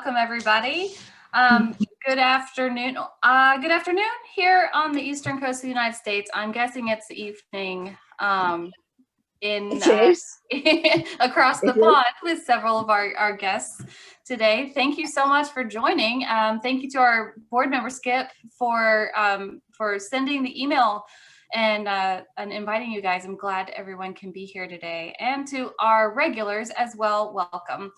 welcome everybody. Good afternoon. Good afternoon here on the eastern coast of the United States. I'm guessing it's the evening across the pond with several of our guests today. Thank you so much for joining. Thank you to our board member Skip for sending the email and inviting you guys. I'm glad everyone can be here today. And to our regulars as well, welcome.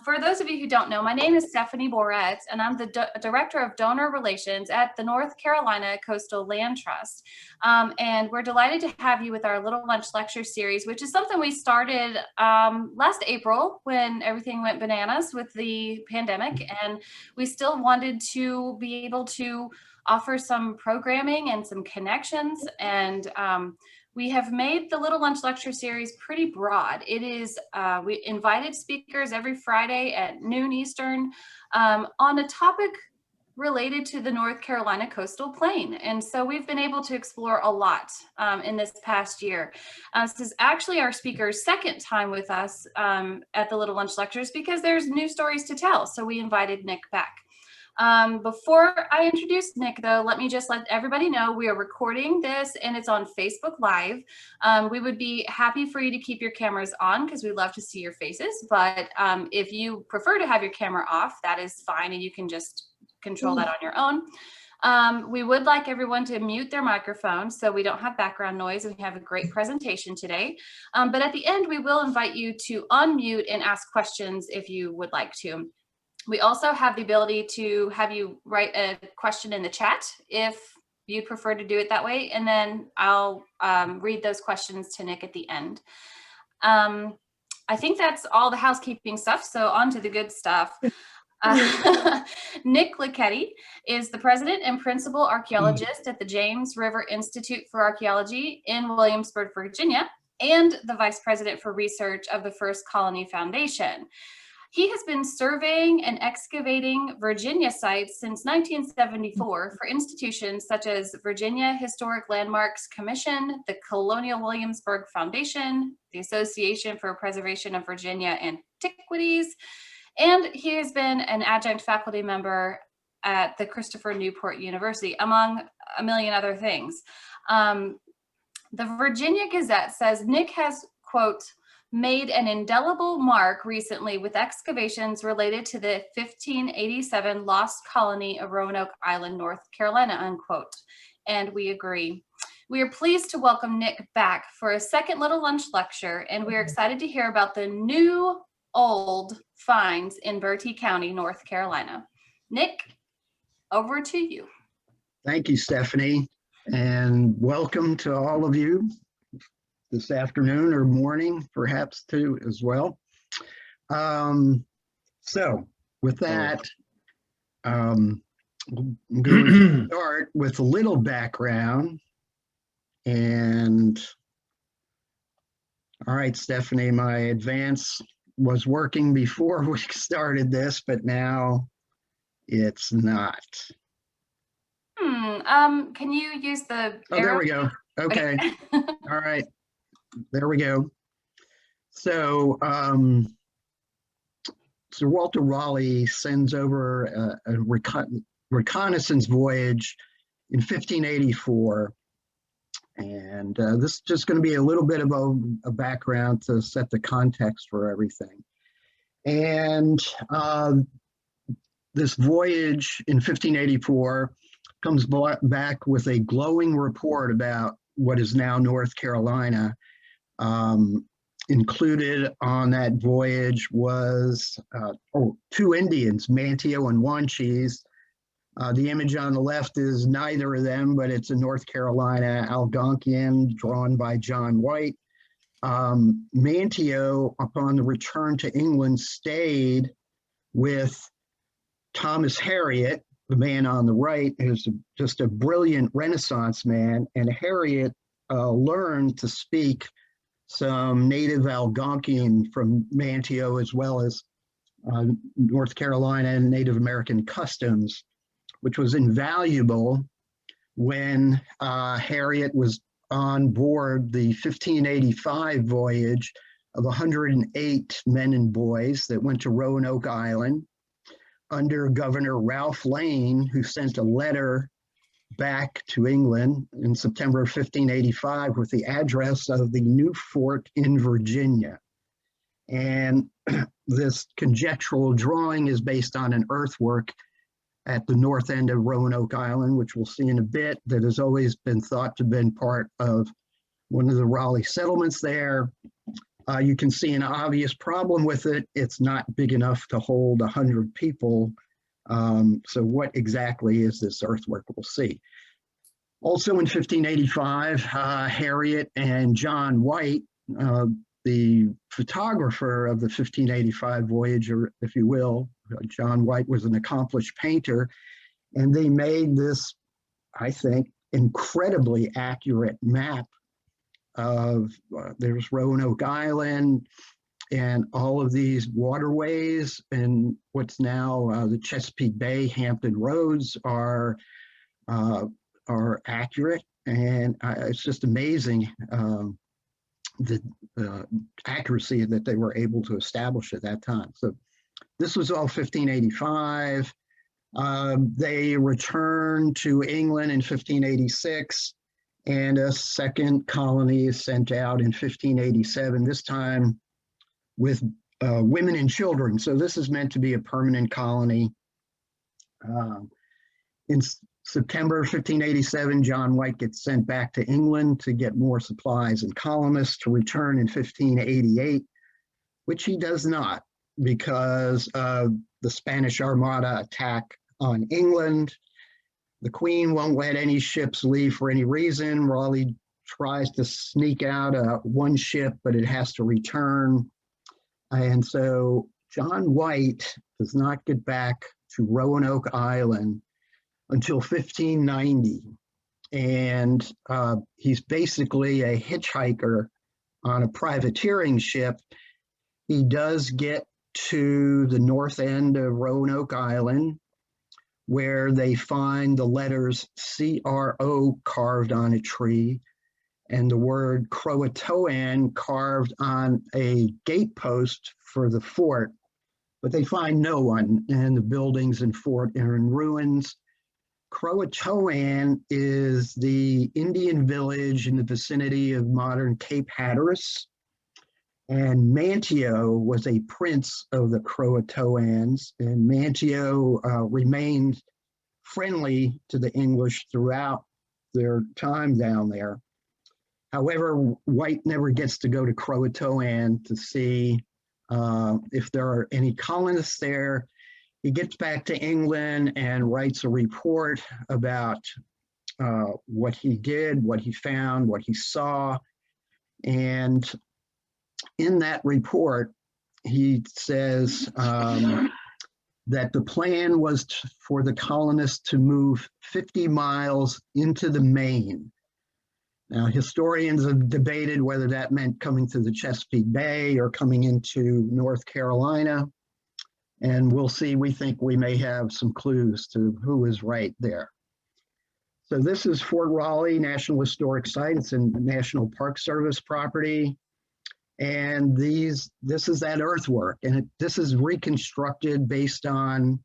For those of you who don't know, my name is Stephanie Boretz, and I'm the Director of Donor Relations at the North Carolina Coastal Land Trust. And we're delighted to have you with our Little Lunch Lecture Series, which is something we started last April when everything went bananas with the pandemic. And we still wanted to be able to offer some programming and some connections, and we have made the Little Lunch Lecture Series pretty broad. It is, we invited speakers every Friday at noon Eastern on a topic related to the North Carolina coastal plain. And so we've been able to explore a lot in this past year. This is actually our speaker's second time with us at the Little Lunch Lectures because there's new stories to tell. So we invited Nick back. Before I introduce Nick, though, let me just let everybody know we are recording this and it's on Facebook Live. We would be happy for you to keep your cameras on because we love to see your faces. But if you prefer to have your camera off, that is fine, and you can just control that on your own. We would like everyone to mute their microphone so we don't have background noise, and we have a great presentation today. But at the end, we will invite you to unmute and ask questions if you would like to. We also have the ability to have you write a question in the chat if you prefer to do it that way, and then I'll read those questions to Nick at the end. I think that's all the housekeeping stuff, so on to the good stuff. Nick Luccketti is the president and principal archaeologist at the James River Institute for Archaeology in Williamsburg, Virginia, and the vice president for research of the First Colony Foundation. He has been surveying and excavating Virginia sites since 1974 for institutions such as Virginia Historic Landmarks Commission, the Colonial Williamsburg Foundation, the Association for Preservation of Virginia Antiquities, and he has been an adjunct faculty member at the Christopher Newport University, among a million other things. The Virginia Gazette says Nick has, quote, made an indelible mark recently with excavations related to the 1587 lost colony of Roanoke Island, North Carolina, unquote. And we agree. We are pleased to welcome Nick back for a second Little Lunch Lecture, and we are excited to hear about the new old finds in Bertie County, North Carolina. Nick, over to you. Thank you, Stephanie, and welcome to all of you this afternoon or morning, perhaps too, as well. So with that, I'm going to start with a little background. And all right, Stephanie, my advance was working before we started this, but now it's not. Can you use the arrow? There we go. Okay. All right. There we go. So, Sir Walter Raleigh sends over a reconnaissance voyage in 1584. And this is just going to be a little bit of a background to set the context for everything. And this voyage in 1584 comes back with a glowing report about what is now North Carolina. Included on that voyage was two Indians, Manteo and Wanchese. The image on the left is neither of them, but it's a North Carolina Algonquian drawn by John White. Manteo, upon the return to England, stayed with Thomas Harriot, the man on the right, who's just a brilliant Renaissance man, and Harriot learned to speak some native Algonquian from Manteo, as well as North Carolina and Native American customs, which was invaluable when Harriet was on board the 1585 voyage of 108 men and boys that went to Roanoke Island. under Governor Ralph Lane, who sent a letter back to England in September of 1585 with the address of the new fort in Virginia. And this conjectural drawing is based on an earthwork at the north end of Roanoke Island, which we'll see in a bit, that has always been thought to have been part of one of the Raleigh settlements there. You can see an obvious problem with it. It's not big enough to hold 100 people. So what exactly is this earthwork? We'll see. Also in 1585, Harriet and John White, the photographer of the 1585 voyage, or if you will, John White was an accomplished painter, and they made this, I think, incredibly accurate map of, there's Roanoke Island and all of these waterways, and what's now the Chesapeake Bay, Hampton Roads are accurate, and it's just amazing the accuracy that they were able to establish at that time. So this was all 1585. They returned to England in 1586, and a second colony is sent out in 1587, this time with women and children. So this is meant to be a permanent colony. In September 1587, John White gets sent back to England to get more supplies and colonists to return in 1588, which he does not because of the Spanish Armada attack on England. The Queen won't let any ships leave for any reason. Raleigh tries to sneak out one ship, but it has to return. And so John White does not get back to Roanoke Island until 1590. And he's basically a hitchhiker on a privateering ship. He does get to the north end of Roanoke Island, where they find the letters CRO carved on a tree and the word Croatoan carved on a gatepost for the fort, but they find no one, and the buildings and fort are in ruins. Croatoan is the Indian village in the vicinity of modern Cape Hatteras, and Manteo was a prince of the Croatoans, and Manteo remained friendly to the English throughout their time down there. However, White never gets to go to Croatoan to see if there are any colonists there. He gets back to England and writes a report about what he did, what he found, what he saw. And in that report, he says that the plan was for the colonists to move 50 miles into the Maine. Now, historians have debated whether that meant coming to the Chesapeake Bay or coming into North Carolina. And we'll see, we think we may have some clues to who is right there. So this is Fort Raleigh National Historic Site. It's a National Park Service property. And this is that earthwork. And this is reconstructed based on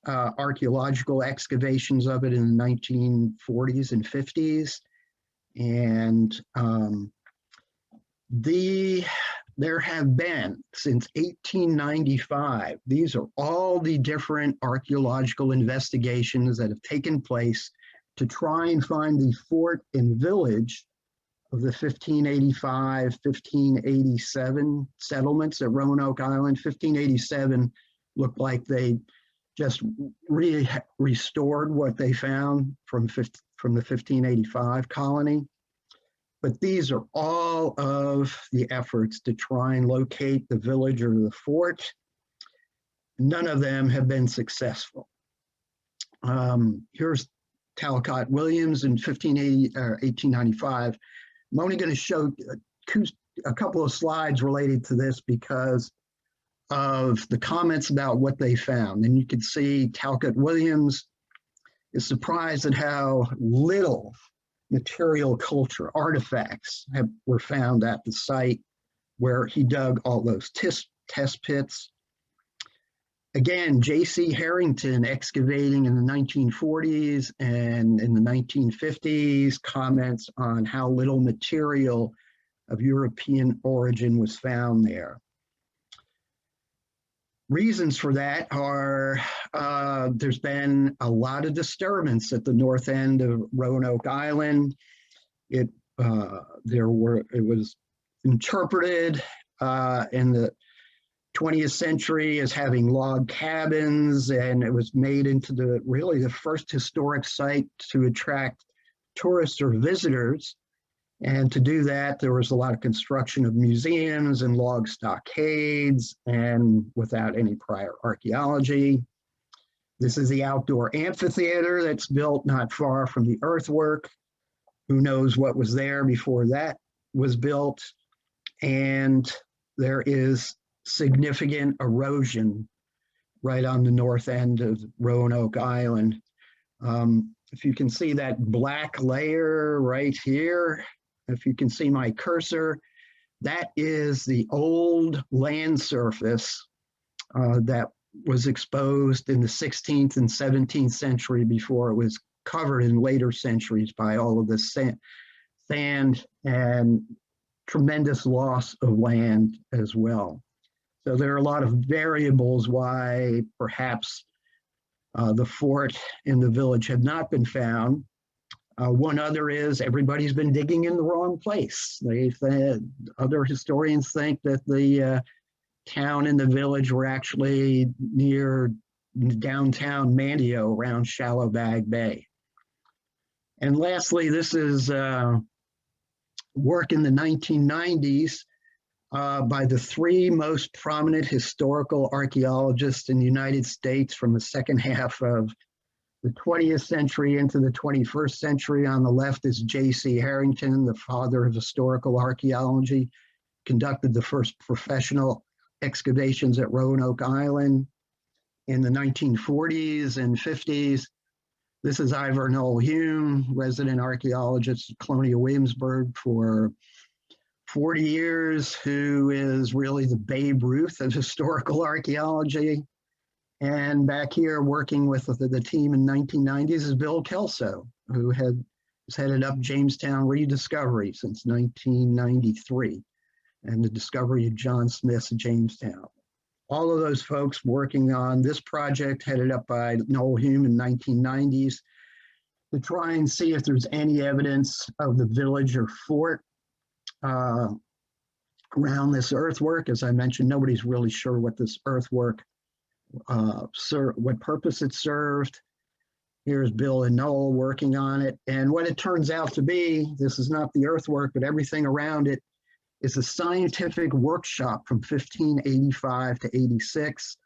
archaeological excavations of it in the 1940s and 50s. And there have been, since 1895, these are all the different archaeological investigations that have taken place to try and find the fort and village of the 1585, 1587 settlements at Roanoke Island. 1587 looked like they just restored what they found from the 1585 colony. But these are all of the efforts to try and locate the village or the fort. None of them have been successful. Here's Talcott Williams in 1895. I'm only going to show a couple of slides related to this because of the comments about what they found. And you can see Talcott Williams is surprised at how little material culture artifacts were found at the site where he dug all those test pits. Again, J.C. Harrington excavating in the 1940s and in the 1950s comments on how little material of European origin was found there. Reasons for that are there's been a lot of disturbance at the north end of Roanoke Island. It was interpreted in the 20th century as having log cabins, and it was made into really the first historic site to attract tourists or visitors. And to do that, there was a lot of construction of museums and log stockades, and without any prior archaeology. This is the outdoor amphitheater that's built not far from the earthwork. Who knows what was there before that was built? And there is significant erosion right on the north end of Roanoke Island. If you can see that black layer right here, if you can see my cursor, that is the old land surface that was exposed in the 16th and 17th century before it was covered in later centuries by all of this sand and tremendous loss of land as well. So there are a lot of variables why perhaps the fort in the village had not been found. One other is everybody's been digging in the wrong place. Other historians think that the town and the village were actually near downtown Mandio around Shallow Bag Bay. And lastly, this is work in the 1990s by the three most prominent historical archaeologists in the United States from the second half of the 20th century into the 21st century. On the left is J.C. Harrington, the father of historical archaeology, conducted the first professional excavations at Roanoke Island in the 1940s and 50s. This is Ivor Noel Hume, resident archaeologist at Colonial Williamsburg for 40 years, who is really the Babe Ruth of historical archaeology. And back here working with the team in 1990s is Bill Kelso, who has headed up Jamestown rediscovery since 1993 and the discovery of John Smith's Jamestown. All of those folks working on this project headed up by Noel Hume in 1990s to try and see if there's any evidence of the village or fort around this earthwork. As I mentioned, nobody's really sure what this earthwork what purpose it served. Here's Bill and Noel working on it. And what it turns out to be, this is not the earthwork, but everything around it is a scientific workshop from 1585 to 86,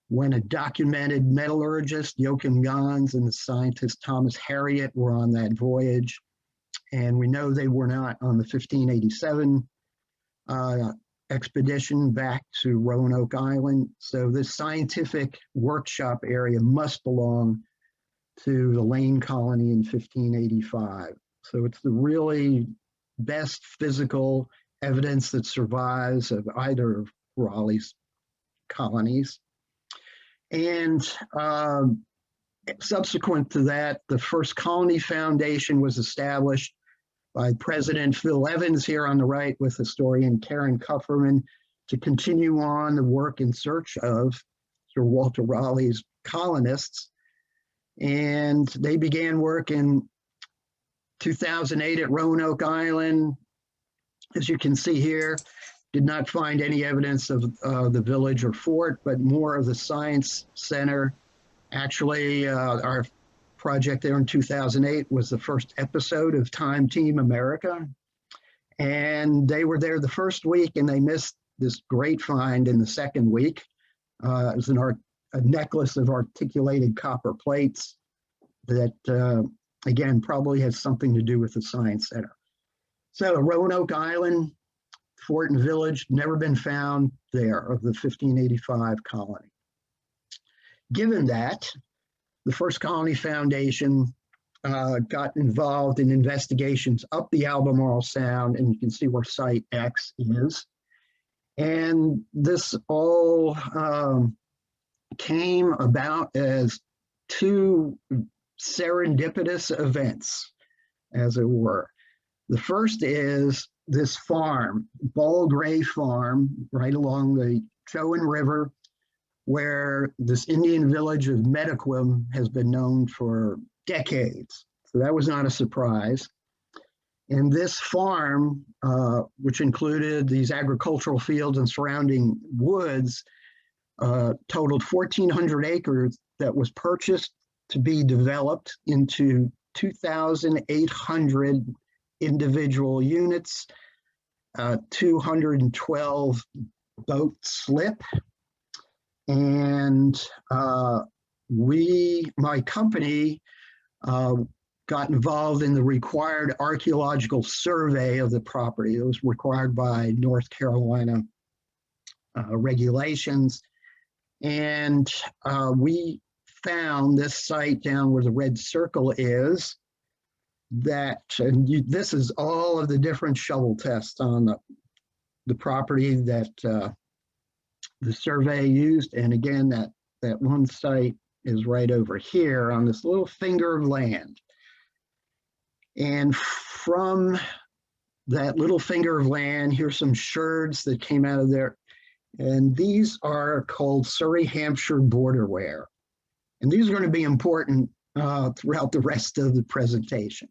when a documented metallurgist, Joachim Gans, and the scientist Thomas Harriot were on that voyage. And we know they were not on the 1587 expedition back to Roanoke Island. So this scientific workshop area must belong to the Lane colony in 1585. So it's the really best physical evidence that survives of either of Raleigh's colonies. And subsequent to that, the first colony foundation was established by President Phil Evans here on the right with historian Karen Kupferman to continue on the work in search of Sir Walter Raleigh's colonists. And they began work in 2008 at Roanoke Island. As you can see here, did not find any evidence of the village or fort, but more of the science center. Actually, our project there in 2008 was the first episode of Time Team America. And they were there the first week and they missed this great find in the second week. It was a necklace of articulated copper plates that, again, probably has something to do with the Science Center. So Roanoke Island, fort and village, never been found there of the 1585 colony. Given that, the First Colony Foundation got involved in investigations up the Albemarle Sound, and you can see where Site X is. And this all came about as two serendipitous events, as it were. The first is this farm, Ball Gray Farm, right along the Chowan River, where this Indian village of Mediquim has been known for decades. So that was not a surprise. And this farm, which included these agricultural fields and surrounding woods, totaled 1,400 acres that was purchased to be developed into 2,800 individual units, 212 boat slip. And my company, got involved in the required archaeological survey of the property. It was required by North Carolina regulations. And we found this site down where the red circle is, this is all of the different shovel tests on the property that the survey used. And again, that one site is right over here on this little finger of land. And from that little finger of land, here's some sherds that came out of there. And these are called Surrey Hampshire border ware. And these are going to be important throughout the rest of the presentation.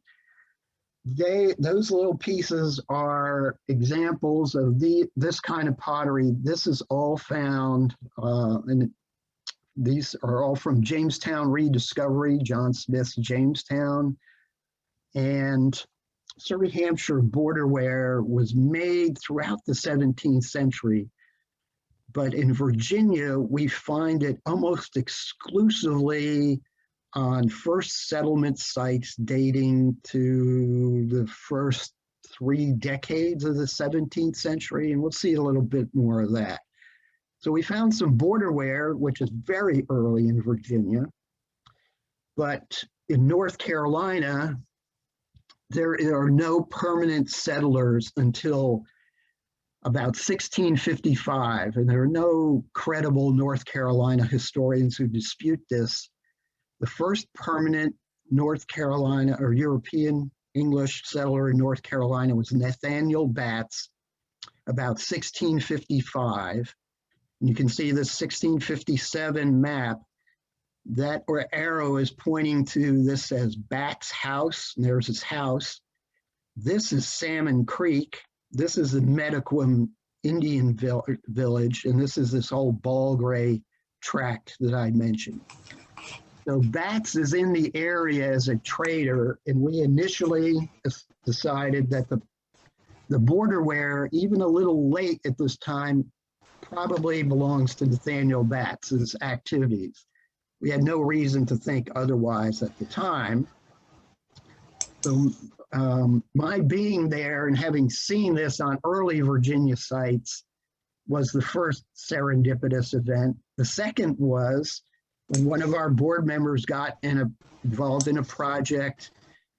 Those little pieces are examples of this kind of pottery. This is all found, and these are all from Jamestown Rediscovery, John Smith's Jamestown. And Surrey Hampshire border ware was made throughout the 17th century. But in Virginia, we find it almost exclusively on first settlement sites dating to the first 3 decades of the 17th century. And we'll see a little bit more of that. So we found some border ware, which is very early in Virginia. But in North Carolina, there are no permanent settlers until about 1655, and there are no credible North Carolina historians who dispute this. The first permanent North Carolina or European English settler in North Carolina was Nathaniel Batts, about 1655. And you can see this 1657 map. That arrow is pointing to this as Batts' house, and there's his house. This is Salmon Creek. This is the Mediquim Indian village, and this is this whole Ball Gray tract that I mentioned. So Batts is in the area as a trader, and we initially decided that the border ware, even a little late at this time, probably belongs to Nathaniel Batts' activities. We had no reason to think otherwise at the time. So my being there and having seen this on early Virginia sites was the first serendipitous event. The second was when one of our board members got involved in a project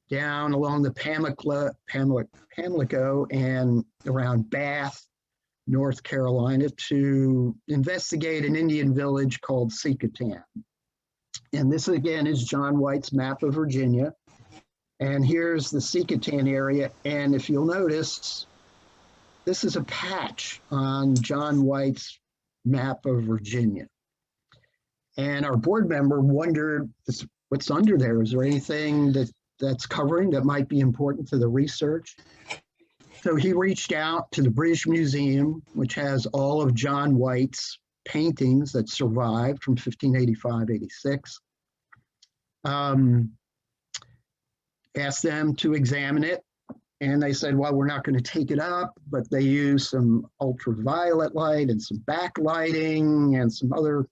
down along the Pamlico and around Bath, North Carolina, to investigate an Indian village called Secatan. And this again is John White's map of Virginia. And here's the Secatan area. And if you'll notice, this is a patch on John White's map of Virginia. And our board member wondered, what's under there? Is there anything that's covering that might be important to the research? So he reached out to the British Museum, which has all of John White's paintings that survived from 1585-86. Asked them to examine it, and they said, well, we're not going to take it up, but they used some ultraviolet light and some backlighting and some other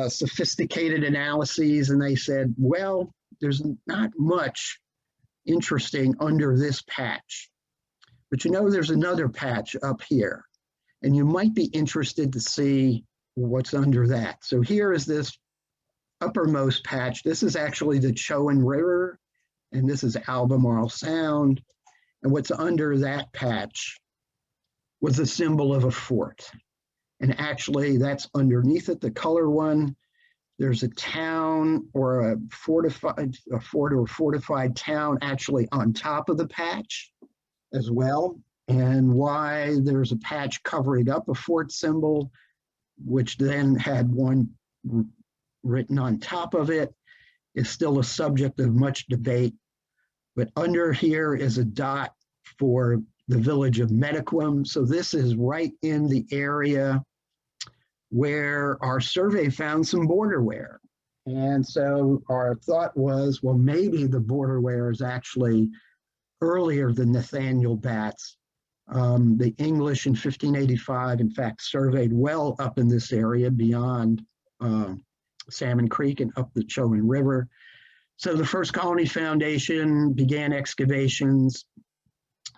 sophisticated analyses, and they said, well, there's not much interesting under this patch. But you know, there's another patch up here, and you might be interested to see what's under that. So here is this uppermost patch. This is actually the Chowan River, and this is Albemarle Sound. And what's under that patch was a symbol of a fort. And actually that's underneath it, the color one. There's a town or a fort or fortified town actually on top of the patch as well. And why there's a patch covering up a fort symbol, which then had one written on top of it, is still a subject of much debate. But under here is a dot for the village of Mediquem. So this is right in the area where our survey found some borderware. And so our thought was, well, maybe the borderware is actually earlier than Nathaniel Batts. The English in 1585, in fact, surveyed well up in this area beyond Salmon Creek and up the Chowan River. So the First Colony Foundation began excavations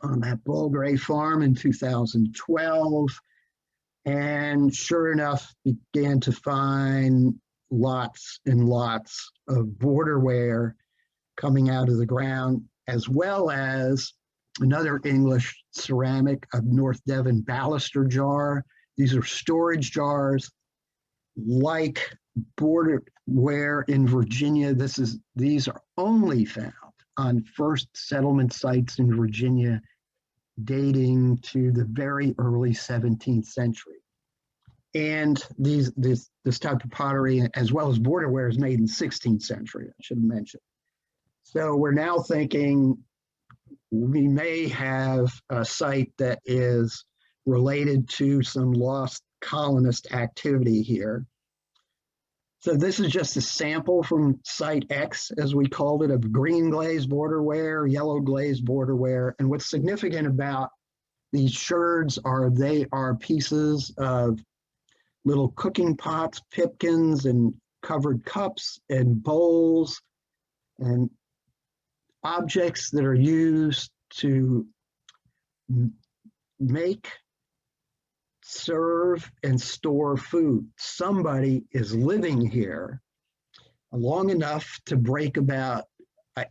on that Bulgray farm in 2012. And sure enough, began to find lots and lots of borderware coming out of the ground, as well as another English ceramic, a North Devon baluster jar. These are storage jars like borderware in Virginia. These are only found on first settlement sites in Virginia dating to the very early 17th century. And this type of pottery, as well as borderware, is made in 16th century, I should have mentioned. So we're now thinking we may have a site that is related to some lost colonist activity here. So this is just a sample from Site X, as we called it, of green glazed borderware, yellow glazed borderware. And what's significant about these sherds are they are pieces of little cooking pots, pipkins, and covered cups and bowls and objects that are used to make, serve, and store food. Somebody is living here long enough to break about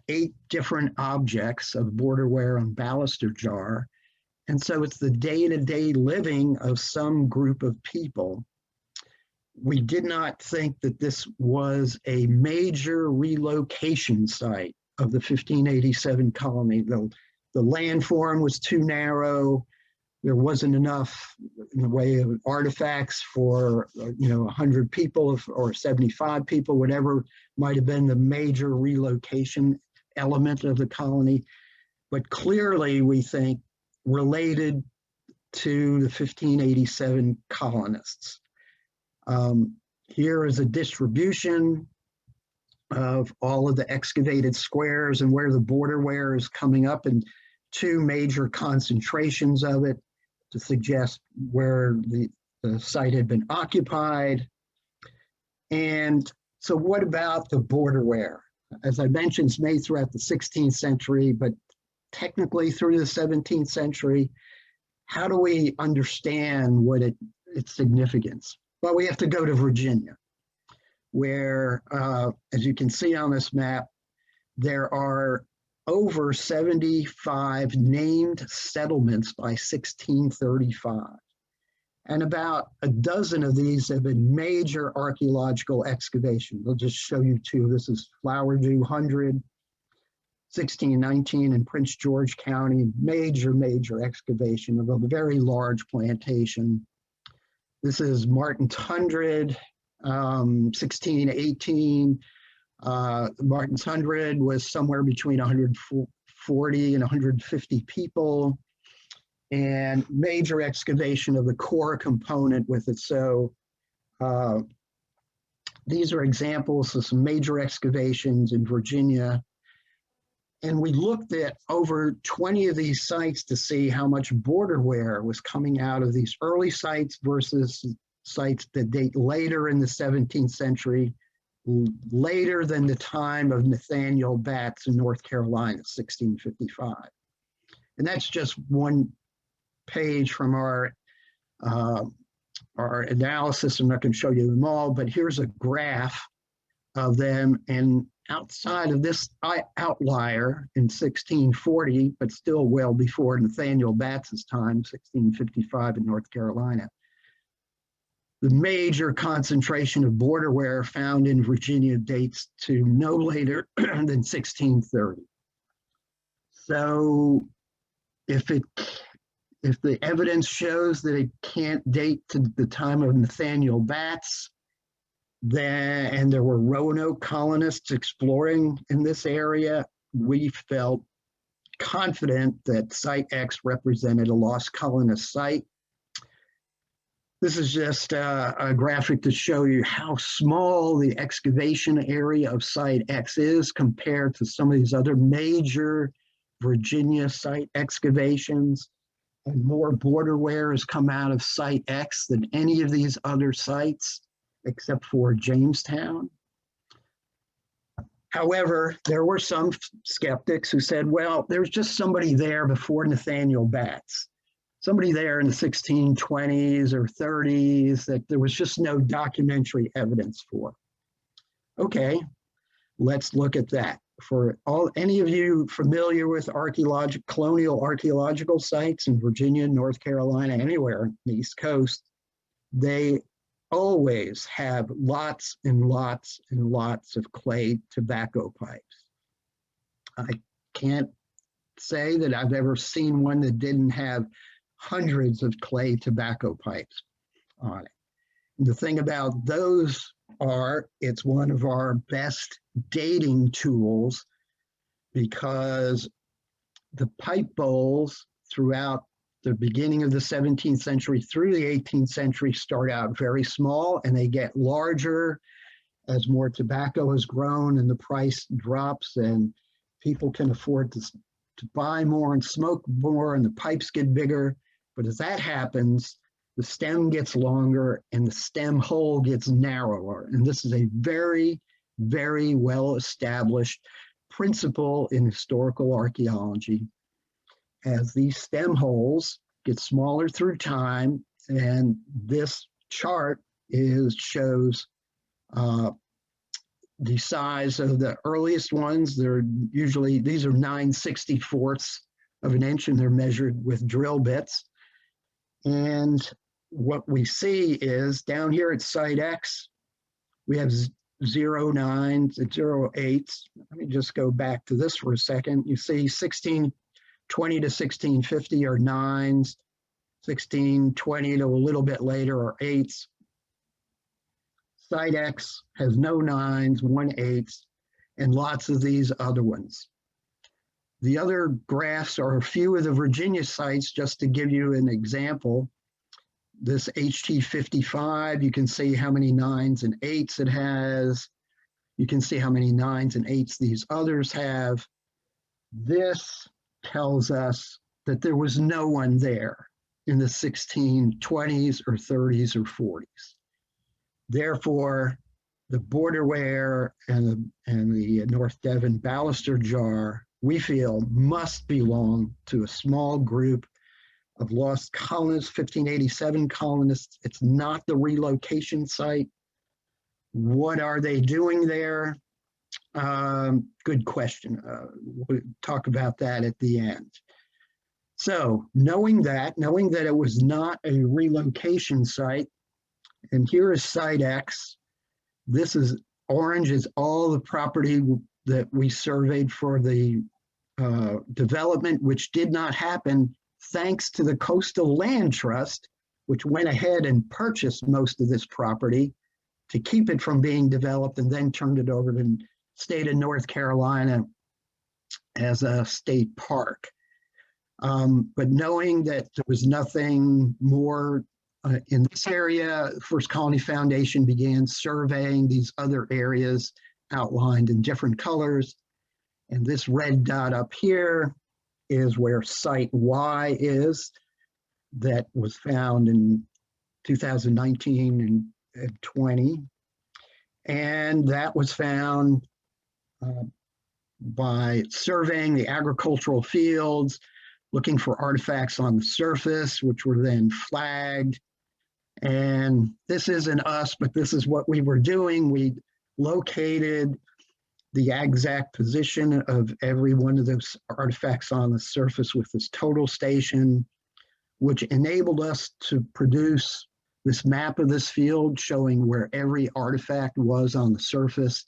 8 different objects of borderware and baluster jar. And so it's the day-to-day living of some group of people. We did not think that this was a major relocation site of the 1587 colony. The landform was too narrow. There wasn't enough in the way of artifacts for 100 people or 75 people, whatever might have been the major relocation element of the colony. But clearly, we think, related to the 1587 colonists. Here is a distribution of all of the excavated squares and where the borderware is coming up, and 2 major concentrations of it to suggest where the site had been occupied. And so what about the borderware? As I mentioned, it's made throughout the 16th century, but technically through the 17th century. How do we understand what its significance? Well, we have to go to Virginia, where, as you can see on this map, there are over 75 named settlements by 1635. And about a dozen of these have been major archaeological excavations. I'll just show you 2. This is Flowerdew 100, 1619 in Prince George County, major excavation of a very large plantation. This is Martin's 100, 1618. Martin's 100 was somewhere between 140 and 150 people, and major excavation of the core component with it. So these are examples of some major excavations in Virginia. And we looked at over 20 of these sites to see how much borderware was coming out of these early sites versus sites that date later in the 17th century, later than the time of Nathaniel Batts in North Carolina, 1655. And that's just one page from our analysis. I'm not going to show you them all, but here's a graph of them. And outside of this outlier in 1640, but still well before Nathaniel Batts' time, 1655 in North Carolina, The major concentration of border wear found in Virginia dates to no later than 1630. So if the evidence shows that it can't date to the time of Nathaniel Batts, and there were Roanoke colonists exploring in this area, we felt confident that Site X represented a lost colonist site. This is just a graphic to show you how small the excavation area of Site X is compared to some of these other major Virginia site excavations. And more border wear has come out of Site X than any of these other sites, except for Jamestown. However, there were some skeptics who said, well, there's just somebody there before Nathaniel Batts. Somebody there in the 1620s or 30s that there was just no documentary evidence for. Okay, let's look at that. For any of you familiar with colonial archaeological sites in Virginia, North Carolina, anywhere on the East Coast, they always have lots and lots and lots of clay tobacco pipes. I can't say that I've ever seen one that didn't have hundreds of clay tobacco pipes on it. And the thing about those it's one of our best dating tools because the pipe bowls throughout the beginning of the 17th century through the 18th century start out very small and they get larger as more tobacco has grown and the price drops and people can afford to buy more and smoke more and the pipes get bigger. But as that happens, the stem gets longer and the stem hole gets narrower. And this is a very, very well-established principle in historical archaeology. As these stem holes get smaller through time, and this chart shows the size of the earliest ones. These are 9/64ths of an inch and they're measured with drill bits. And what we see is down here at Site X, we have 09s and 08s. Let me just go back to this for a second. You see 1620 to 1650 are 9s, 1620 to a little bit later are 8s. Site X has no 9s, 1/8, and lots of these other ones. The other graphs are a few of the Virginia sites, just to give you an example. This HT55, you can see how many 9s and 8s it has. You can see how many 9s and 8s these others have. This tells us that there was no one there in the 1620s or 30s or 40s. Therefore, the border wear and the North Devon baluster jar, we feel, must belong to a small group of lost colonists, 1587 colonists. It's not the relocation site. What are they doing there? Good question. We'll talk about that at the end. So knowing that it was not a relocation site, and here is Site X. This is orange is all the property that we surveyed for the development, which did not happen thanks to the Coastal Land Trust, which went ahead and purchased most of this property to keep it from being developed and then turned it over to the state of North Carolina as a state park. But knowing that there was nothing more in this area, First Colony Foundation began surveying these other areas outlined in different colors. And this red dot up here is where Site Y is, that was found in 2019 and 20. And that was found by surveying the agricultural fields, looking for artifacts on the surface, which were then flagged. And this isn't us, but this is what we were doing. We located the exact position of every one of those artifacts on the surface with this total station, which enabled us to produce this map of this field showing where every artifact was on the surface.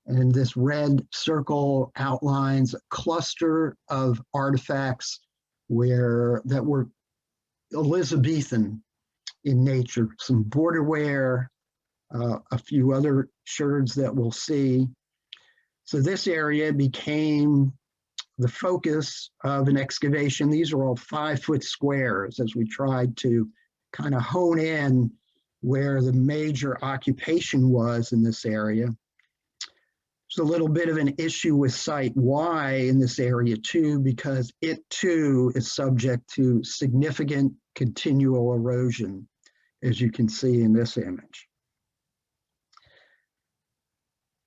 And this red circle outlines a cluster of artifacts that were Elizabethan in nature, some borderware, a few other sherds that we'll see. So this area became the focus of an excavation. These are all 5-foot squares as we tried to kind of hone in where the major occupation was in this area. There's a little bit of an issue with Site Y in this area too, because it too is subject to significant continual erosion, as you can see in this image.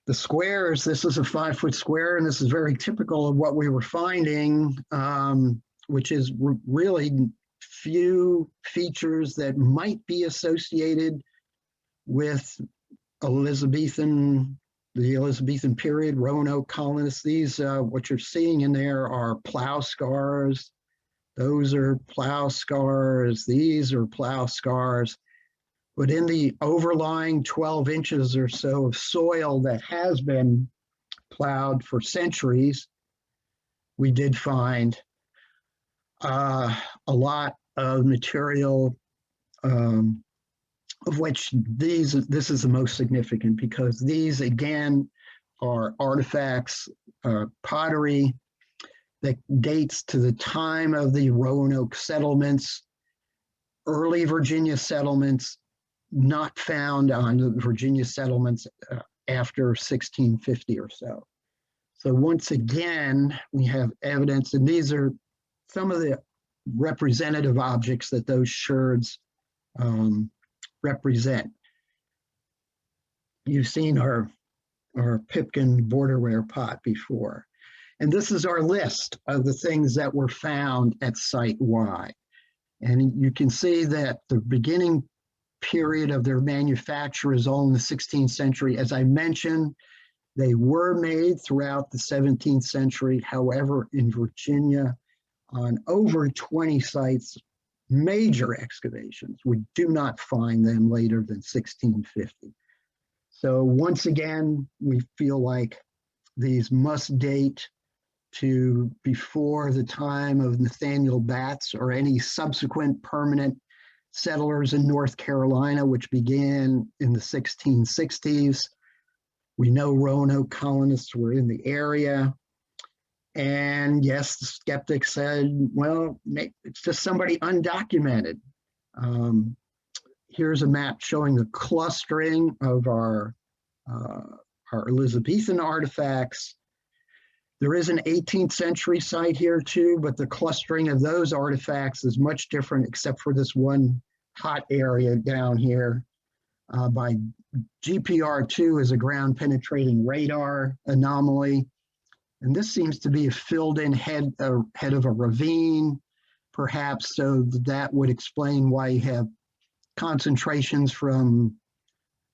The squares, this is a 5-foot square, and this is very typical of what we were finding, which is really few features that might be associated with the Elizabethan period, Roanoke colonists. These, what you're seeing in there are plow scars. Those are plow scars. These are plow scars. But in the overlying 12 inches or so of soil that has been plowed for centuries, we did find a lot of material, of which this is the most significant, because these again are artifacts, pottery that dates to the time of the Roanoke settlements, early Virginia settlements, not found on the Virginia settlements after 1650 or so. So once again, we have evidence, and these are some of the representative objects that those sherds represent. You've seen our Pipkin borderware pot before. And this is our list of the things that were found at Site Y. And you can see that the beginning period of their manufacture is all in the 16th century. As I mentioned, they were made throughout the 17th century. However, in Virginia, on over 20 sites, major excavations, we do not find them later than 1650. So once again, we feel like these must date to before the time of Nathaniel Batts or any subsequent permanent settlers in North Carolina, which began in the 1660s. We know Roanoke colonists were in the area. And yes, the skeptics said, well, it's just somebody undocumented. Here's a map showing the clustering of our Elizabethan artifacts. There is an 18th century site here too, but the clustering of those artifacts is much different, except for this one hot area down here. By GPR2 is a ground penetrating radar anomaly. And this seems to be a filled in head of a ravine, perhaps, so that would explain why you have concentrations from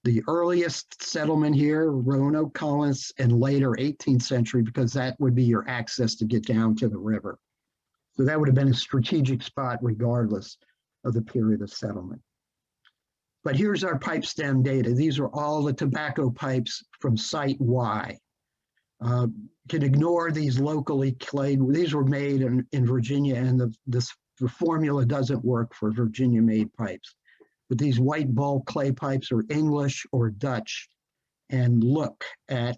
the earliest settlement here, Roanoke colonists, and later 18th century, because that would be your access to get down to the river. So that would have been a strategic spot regardless of the period of settlement. But here's our pipe stem data. These are all the tobacco pipes from Site Y. Can ignore these locally clayed. These were made in Virginia, and the formula doesn't work for Virginia-made pipes. But these white bulk clay pipes are English or Dutch, and look at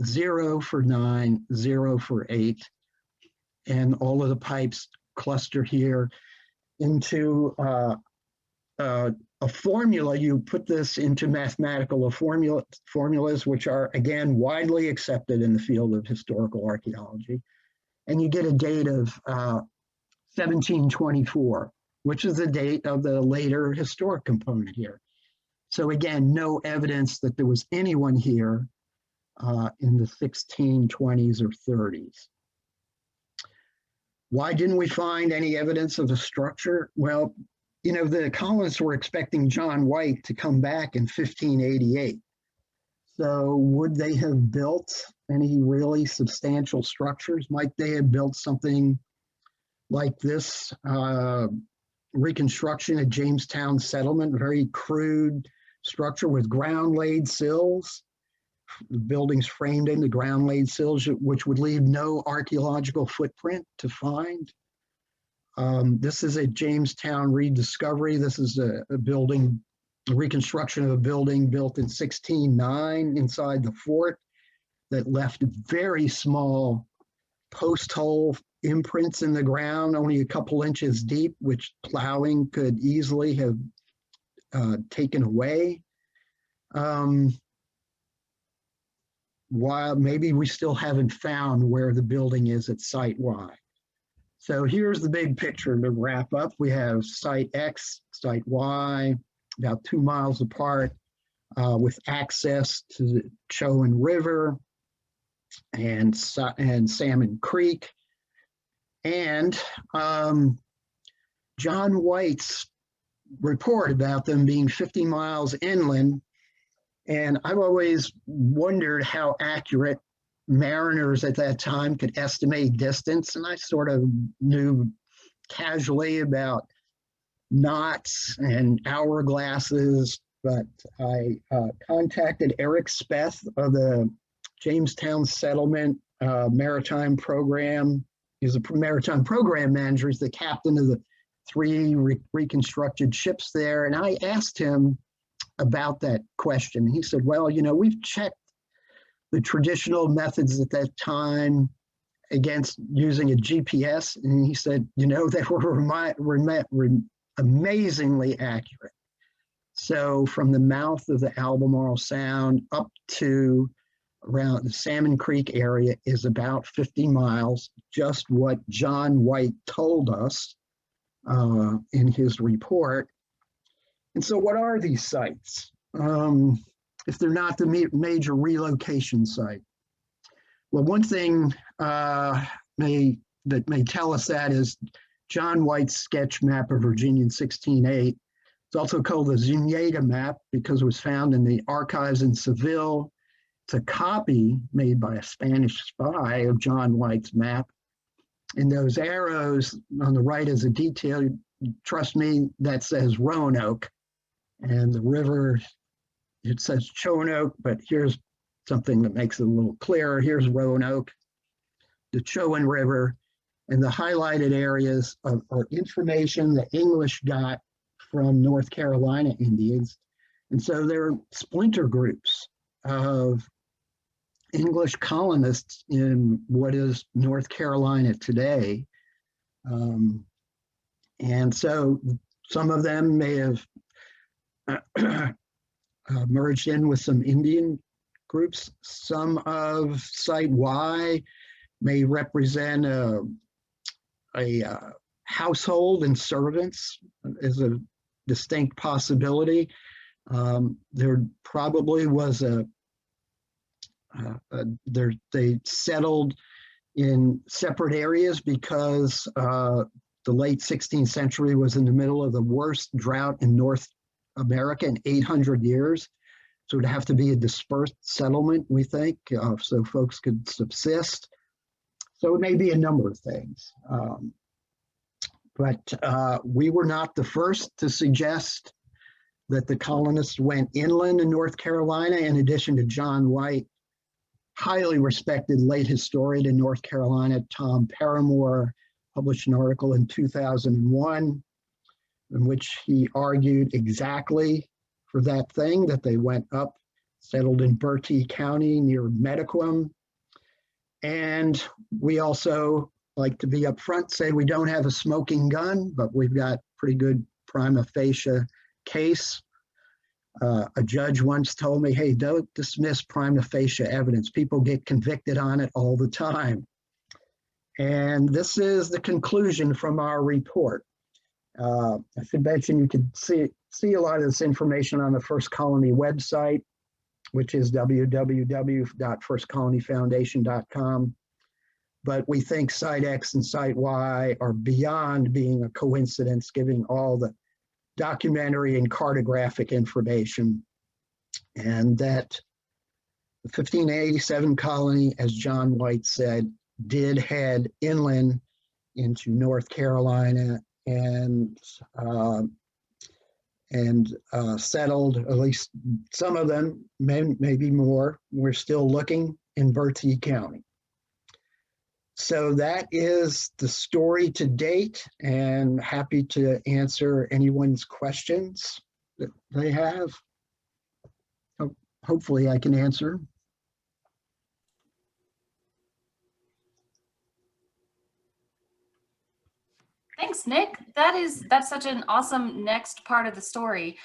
0 for 9, 0 for 8, and all of the pipes cluster here into a formula. You put this into mathematical formulas, which are, again, widely accepted in the field of historical archaeology. And you get a date of 1724, which is the date of the later historic component here. So again, no evidence that there was anyone here in the 1620s or 30s. Why didn't we find any evidence of a structure? Well, you know, the colonists were expecting John White to come back in 1588. So would they have built any really substantial structures? Might they have built something like this reconstruction at Jamestown settlement, very crude structure with ground laid sills. The buildings framed into ground laid sills, which would leave no archaeological footprint to find. This is a Jamestown rediscovery. This is a building, a reconstruction of a building built in 1609 inside the fort that left very small post hole imprints in the ground, only a couple inches deep, which plowing could easily have taken away. While maybe we still haven't found where the building is at Site Y. So here's the big picture to wrap up. We have Site X, Site Y, about 2 miles apart, with access to the Chowan River and Salmon Creek. And John White's report about them being 50 miles inland. And I've always wondered how accurate mariners at that time could estimate distance. And I sort of knew casually about knots and hourglasses, but I contacted Eric Speth of the Jamestown Settlement Maritime Program. He's a maritime program manager. He's the captain of the 3 reconstructed ships there. And I asked him about that question. He said, well, you know, we've checked the traditional methods at that time against using a GPS. And he said, you know, they were amazingly accurate. So from the mouth of the Albemarle Sound up to around the Salmon Creek area is about 50 miles, just what John White told us in his report. And so what are these sites? If they're not the major relocation site? Well, one thing that may tell us that is John White's sketch map of Virginia in 1608. It's also called the Zuniga map because it was found in the archives in Seville. It's a copy made by a Spanish spy of John White's map. And those arrows on the right is a detail, trust me, that says Roanoke. And the river, it says Choanoke, but here's something that makes it a little clearer. Here's Roanoke, the Chowan River, and the highlighted areas are information the English got from North Carolina Indians. And so there are splinter groups of English colonists in what is North Carolina today. And so some of them may have merged in with some Indian groups. Some of Site Y may represent a household and servants as a distinct possibility. There probably was they settled in separate areas because the late 16th century was in the middle of the worst drought in North America in 800 years. So it'd have to be a dispersed settlement, we think, so folks could subsist. So it may be a number of things. But we were not the first to suggest that the colonists went inland in North Carolina. In addition to John White, highly respected late historian in North Carolina, Tom Paramore, published an article in 2001 in which he argued exactly for that thing, that they went up, settled in Bertie County near Mediquem. And we also like to be upfront, say we don't have a smoking gun, but we've got pretty good prima facie case. A judge once told me, hey, don't dismiss prima facie evidence. People get convicted on it all the time. And this is the conclusion from our report. I should mention you can see a lot of this information on the First Colony website, which is www.firstcolonyfoundation.com. But we think Site X and Site Y are beyond being a coincidence, giving all the documentary and cartographic information, and that the 1587 colony, as John White said, did head inland into North Carolina and settled, at least some of them, maybe more. We're still looking in Bertie County. So that is the story to date, and happy to answer anyone's questions that they have. Hopefully I can answer. Thanks, Nick. That's such an awesome next part of the story.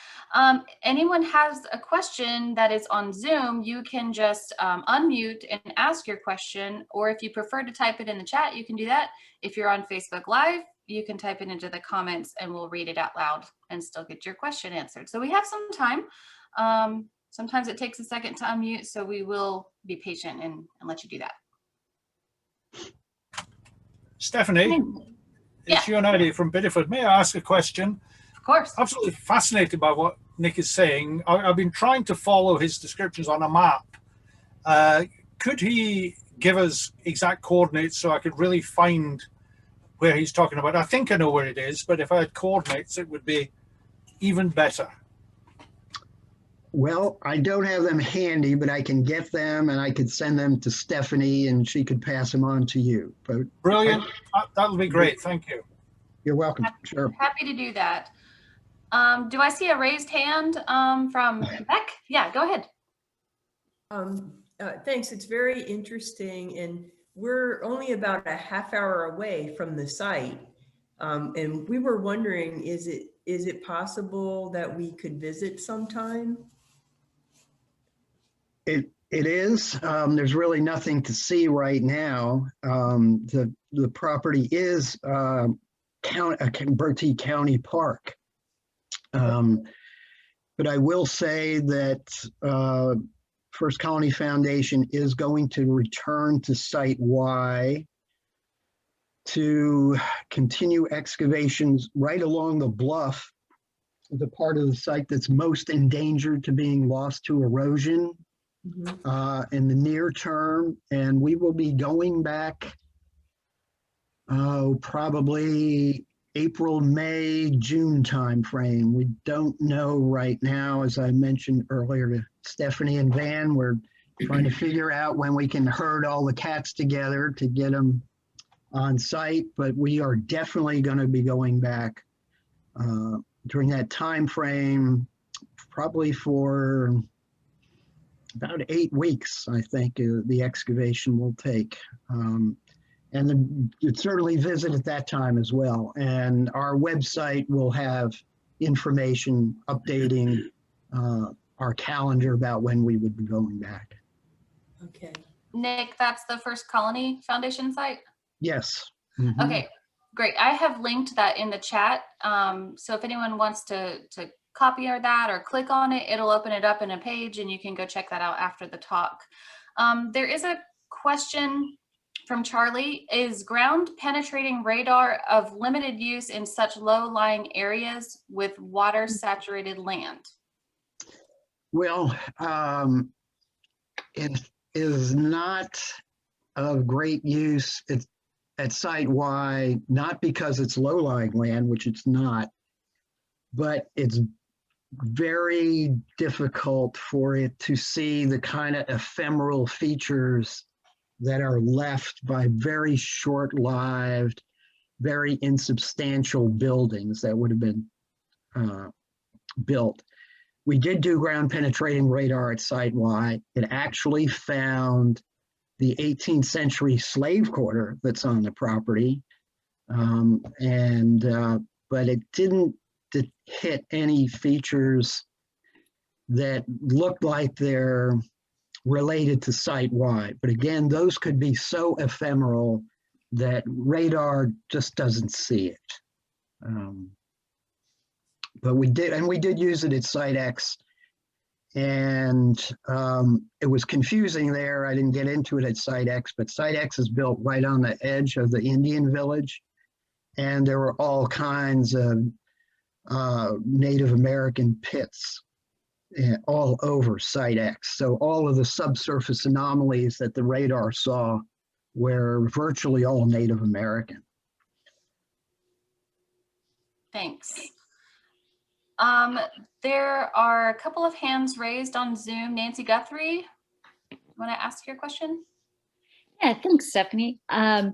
Anyone has a question that is on Zoom, you can just unmute and ask your question, or if you prefer to type it in the chat, you can do that. If you're on Facebook Live, you can type it into the comments and we'll read it out loud and still get your question answered. So we have some time. Sometimes it takes a second to unmute, so we will be patient and let you do that. Stephanie, it's Untitled from Biddeford. May I ask a question? Of course. Absolutely fascinated by what Nick is saying. I've been trying to follow his descriptions on a map. Could he give us exact coordinates so I could really find where he's talking about? I think I know where it is, but if I had coordinates, it would be even better. Well, I don't have them handy, but I can get them and I could send them to Stephanie and she could pass them on to you. But brilliant. That would be great. Thank you. You're welcome. Sure. Happy to do that. Do I see a raised hand from Beck? Yeah, go ahead. Thanks. It's very interesting. And we're only about a half hour away from the site. And we were wondering, is it possible that we could visit sometime? It is. There's really nothing to see right now. The property is Bertie County Park. But I will say that First Colony Foundation is going to return to Site Y to continue excavations right along the bluff, the part of the site that's most endangered to being lost to erosion. In the near term, and we will be going back probably April, May, June timeframe. We don't know right now. As I mentioned earlier to Stephanie and Van, we're trying to figure out when we can herd all the cats together to get them on site, but we are definitely going to be going back during that time frame, probably for about 8 weeks, I think, the excavation will take. And then you'd certainly visit at that time as well. And our website will have information updating our calendar about when we would be going back. Okay. Nick, that's the First Colony Foundation site? Yes. Okay, great. I have linked that in the chat. So if anyone wants to copy that or click on it, it'll open it up in a page and you can go check that out after the talk. There is a question from Charlie. Is ground penetrating radar of limited use in such low-lying areas with water saturated land? Well, it is not of great use at Site Y, not because it's low-lying land, which it's not, but it's very difficult for it to see the kind of ephemeral features that are left by very short-lived, very insubstantial buildings that would have been built. We did do ground penetrating radar at Site Y. It actually found the 18th century slave quarter that's on the property, but it didn't hit any features that looked like they're related to Site Y. But again, those could be so ephemeral that radar just doesn't see it. But we did use it at Site X, and it was confusing there. I didn't get into it at Site X, but Site X is built right on the edge of the Indian village, and there were all kinds of Native American pits all over Site X. So all of the subsurface anomalies that the radar saw were virtually all Native American. thanks. There are a couple of hands raised on Zoom. Nancy Guthrie, want to ask your question? Yeah, thanks, Stephanie. I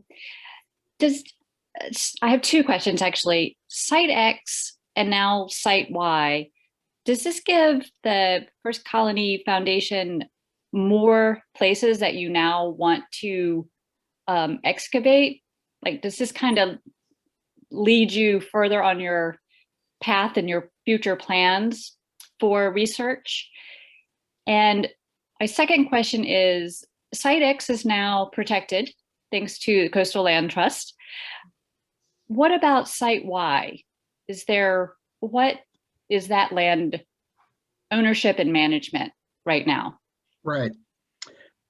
have two questions actually. Site X and now Site Y. Does this give the First Colony Foundation more places that you now want to excavate? Like, does this kind of lead you further on your path and your future plans for research? And my second question is, Site X is now protected thanks to the Coastal Land Trust. What about Site Y? What is that land ownership and management right now? Right.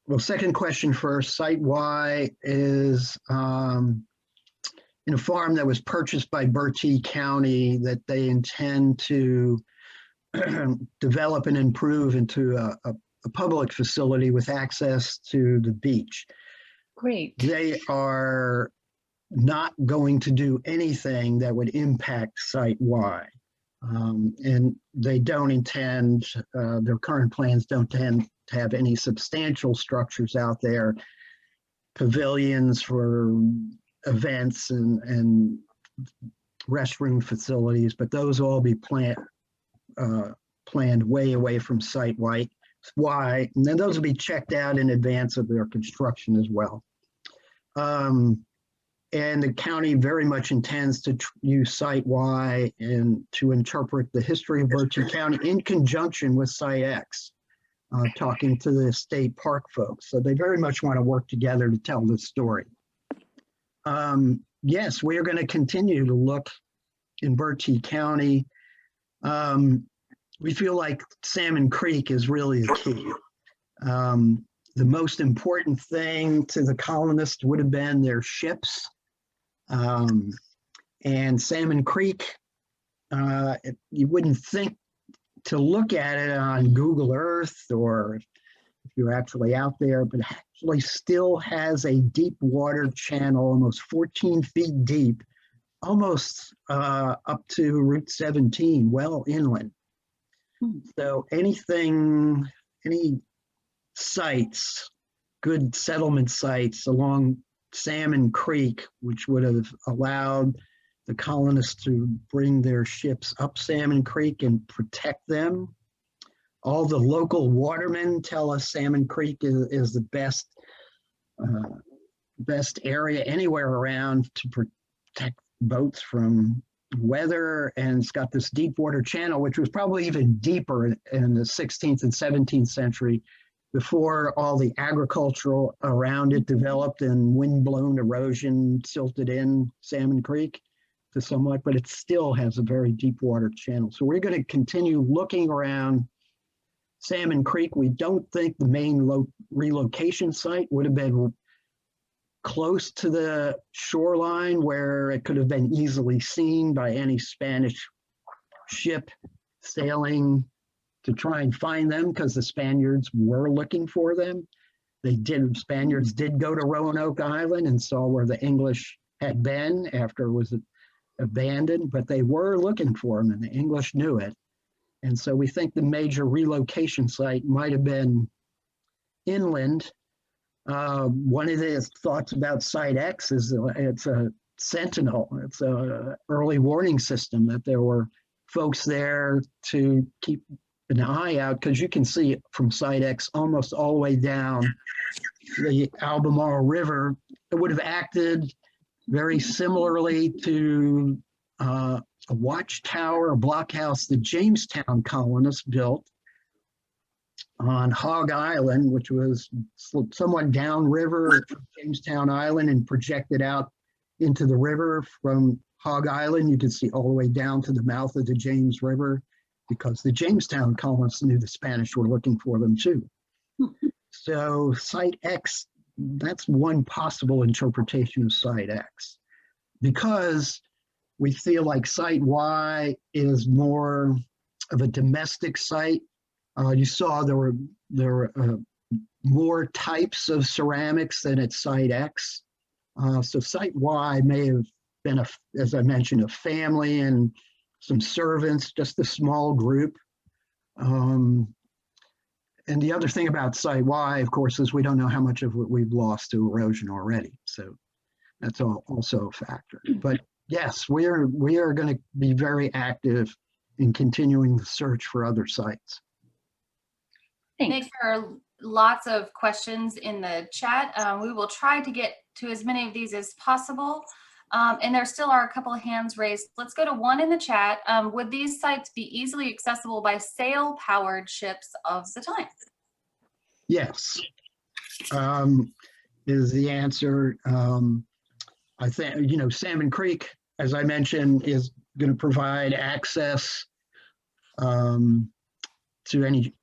Well, second question first. Site Y is in a farm that was purchased by Bertie County that they intend to develop and improve into a public facility with access to the beach. Great. They are not going to do anything that would impact Site Y. And they don't intend, their current plans don't tend to have any substantial structures out there, pavilions for events and restroom facilities, but those will all be planned way away from Site Y. And then those will be checked out in advance of their construction as well. And the county very much intends to use Site Y and to interpret the history of Bertie County in conjunction with Site X, talking to the state park folks. So they very much want to work together to tell this story. Yes, we are going to continue to look in Bertie County. We feel like Salmon Creek is really the key. The most important thing to the colonists would have been their ships. And Salmon Creek, you wouldn't think to look at it on Google Earth or if you're actually out there, but it actually still has a deep water channel, almost 14 feet deep, almost up to Route 17, well inland. So any sites, good settlement sites along Salmon Creek, which would have allowed the colonists to bring their ships up Salmon Creek and protect them. All the local watermen tell us Salmon Creek is the best area anywhere around to protect boats from weather, and it's got this deep water channel, which was probably even deeper in the 16th and 17th century before all the agricultural around it developed and wind-blown erosion silted in Salmon Creek to somewhat, but it still has a very deep water channel. So we're going to continue looking around Salmon Creek. We don't think the Maine relocation site would have been close to the shoreline where it could have been easily seen by any Spanish ship sailing to try and find them, because the Spaniards were looking for them. Spaniards did go to Roanoke Island and saw where the English had been after it was abandoned, but they were looking for them and the English knew it. And so we think the major relocation site might have been inland. One of the thoughts about Site X is it's a sentinel. It's a early warning system that there were folks there to keep an eye out, because you can see from Site X almost all the way down the Albemarle River. It would have acted very similarly to a watchtower, a blockhouse the Jamestown colonists built on Hog Island, which was somewhat downriver from Jamestown Island and projected out into the river from Hog Island. You could see all the way down to the mouth of the James River, because the Jamestown colonists knew the Spanish were looking for them too. So Site X, that's one possible interpretation of Site X. Because we feel like Site Y is more of a domestic site. You saw there were more types of ceramics than at Site X. So Site Y may have been, as I mentioned, a family and some servants, just a small group. And the other thing about Site Y, of course, is we don't know how much of what we've lost to erosion already. So that's also a factor. But yes, we are going to be very active in continuing the search for other sites. Thanks. Nick, there are lots of questions in the chat. We will try to get to as many of these as possible. And there still are a couple of hands raised. Let's go to one in the chat. Would these sites be easily accessible by sail-powered ships of the time? Yes, is the answer. I think, Salmon Creek, as I mentioned, is going to provide access to any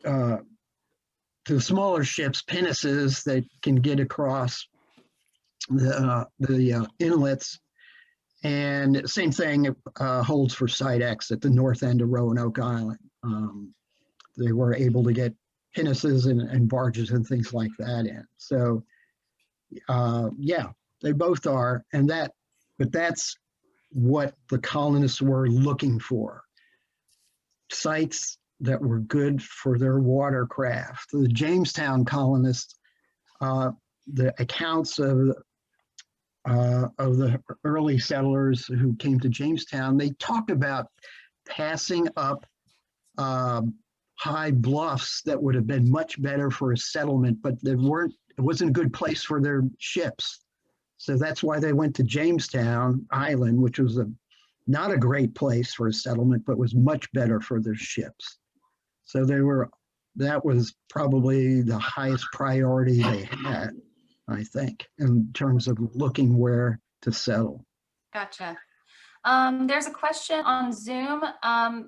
to smaller ships, pinnaces that can get across the inlets. And same thing holds for Site X at the north end of Roanoke Island. They were able to get pinnaces and barges and things like that in. So yeah, they both are. But that's what the colonists were looking for. Sites that were good for their watercraft. The Jamestown colonists, the accounts of the early settlers who came to Jamestown, they talked about passing up high bluffs that would have been much better for a settlement, but it wasn't a good place for their ships. So that's why they went to Jamestown Island, which was not a great place for a settlement, but was much better for their ships. So that was probably the highest priority they had, I think, in terms of looking where to settle. Gotcha. There's a question on Zoom.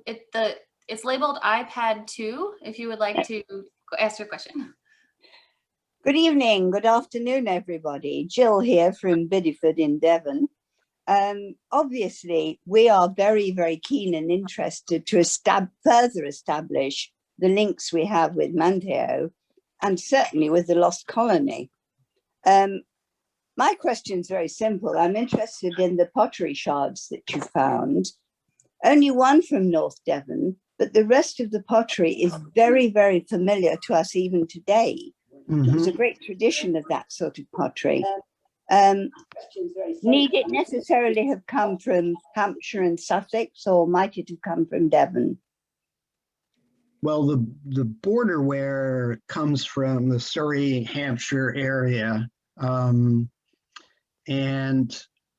It's labeled iPad 2, if you would like to ask your question. Good evening, good afternoon, everybody. Jill here from Bideford in Devon. Obviously, we are very, very keen and interested to further establish the links we have with Manteo and certainly with the Lost Colony. My question is very simple. I'm interested in the pottery shards that you found. Only one from North Devon, but the rest of the pottery is very, very familiar to us even today. There's a great tradition of that sort of pottery. Need it necessarily have come from Hampshire and Sussex, or might it have come from Devon? Well, the borderware comes from the Surrey, Hampshire area. And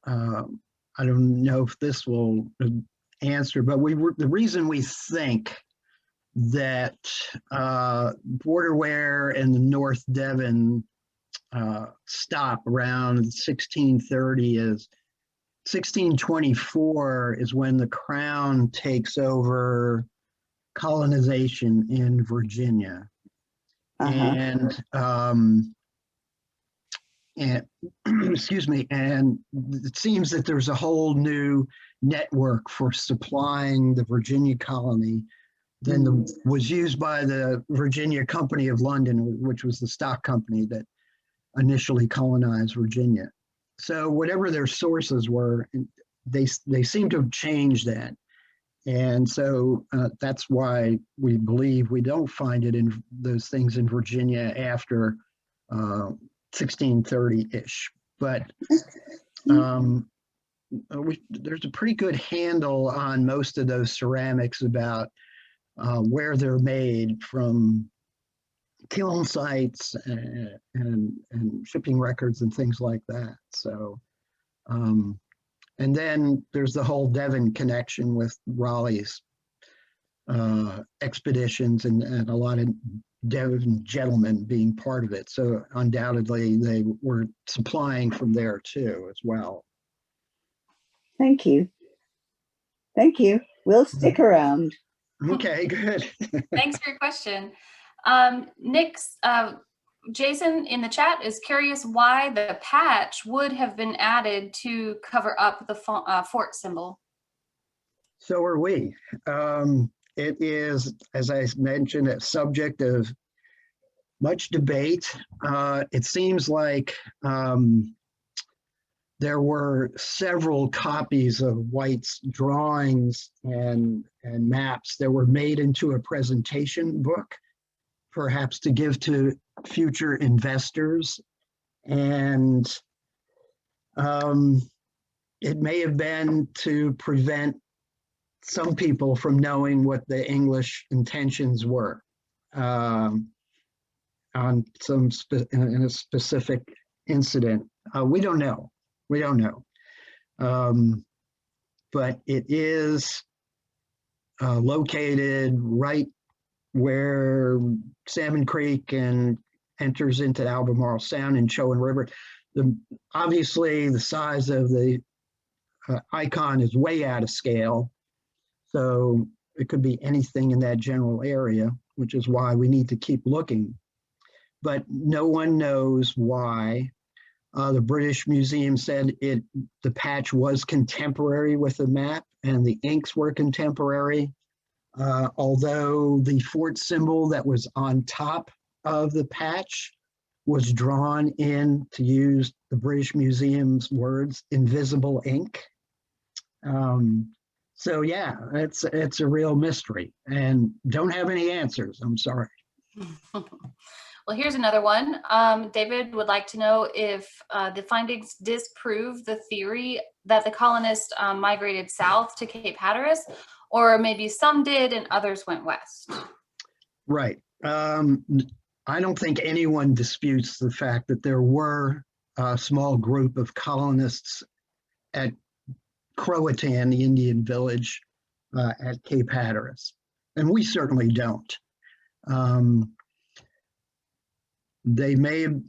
I don't know if this will answer, but the reason we think that borderware in the North Devon stop around 1630 is 1624 is when the Crown takes over colonization in Virginia. And excuse me, and it seems that there's a whole new network for supplying the Virginia colony than was used by the Virginia Company of London, which was the stock company that initially colonized Virginia. So whatever their sources were, they seem to have changed that. And so that's why we believe we don't find it in those things in Virginia after 1630-ish. But there's a pretty good handle on most of those ceramics about where they're made from kiln sites and shipping records and things like that. So, and then there's the whole Devon connection with Raleigh's expeditions and a lot of Devon gentlemen being part of it. So undoubtedly they were supplying from there too as well. Thank you. Thank you. We'll stick around. Okay, good. Thanks for your question. Nick's, Jason in the chat is curious why the patch would have been added to cover up the fort symbol. So are we. It is, as I mentioned, a subject of much debate. It seems like there were several copies of White's drawings and maps that were made into a presentation book, perhaps to give to future investors. And it may have been to prevent some people from knowing what the English intentions were on some in a specific incident. We don't know. We don't know. But it is located right where Salmon Creek and enters into Albemarle Sound and Chowan River. Obviously, the size of the icon is way out of scale. So it could be anything in that general area, which is why we need to keep looking. But no one knows why. The British Museum said the patch was contemporary with the map and the inks were contemporary. Although the fort symbol that was on top of the patch was drawn in, to use the British Museum's words, invisible ink. So yeah, it's a real mystery and don't have any answers. I'm sorry. Well, here's another one. David would like to know if the findings disprove the theory that the colonists migrated south to Cape Hatteras, or maybe some did and others went west. Right. I don't think anyone disputes the fact that there were a small group of colonists at Croatan, the Indian village at Cape Hatteras, and we certainly don't. They may have,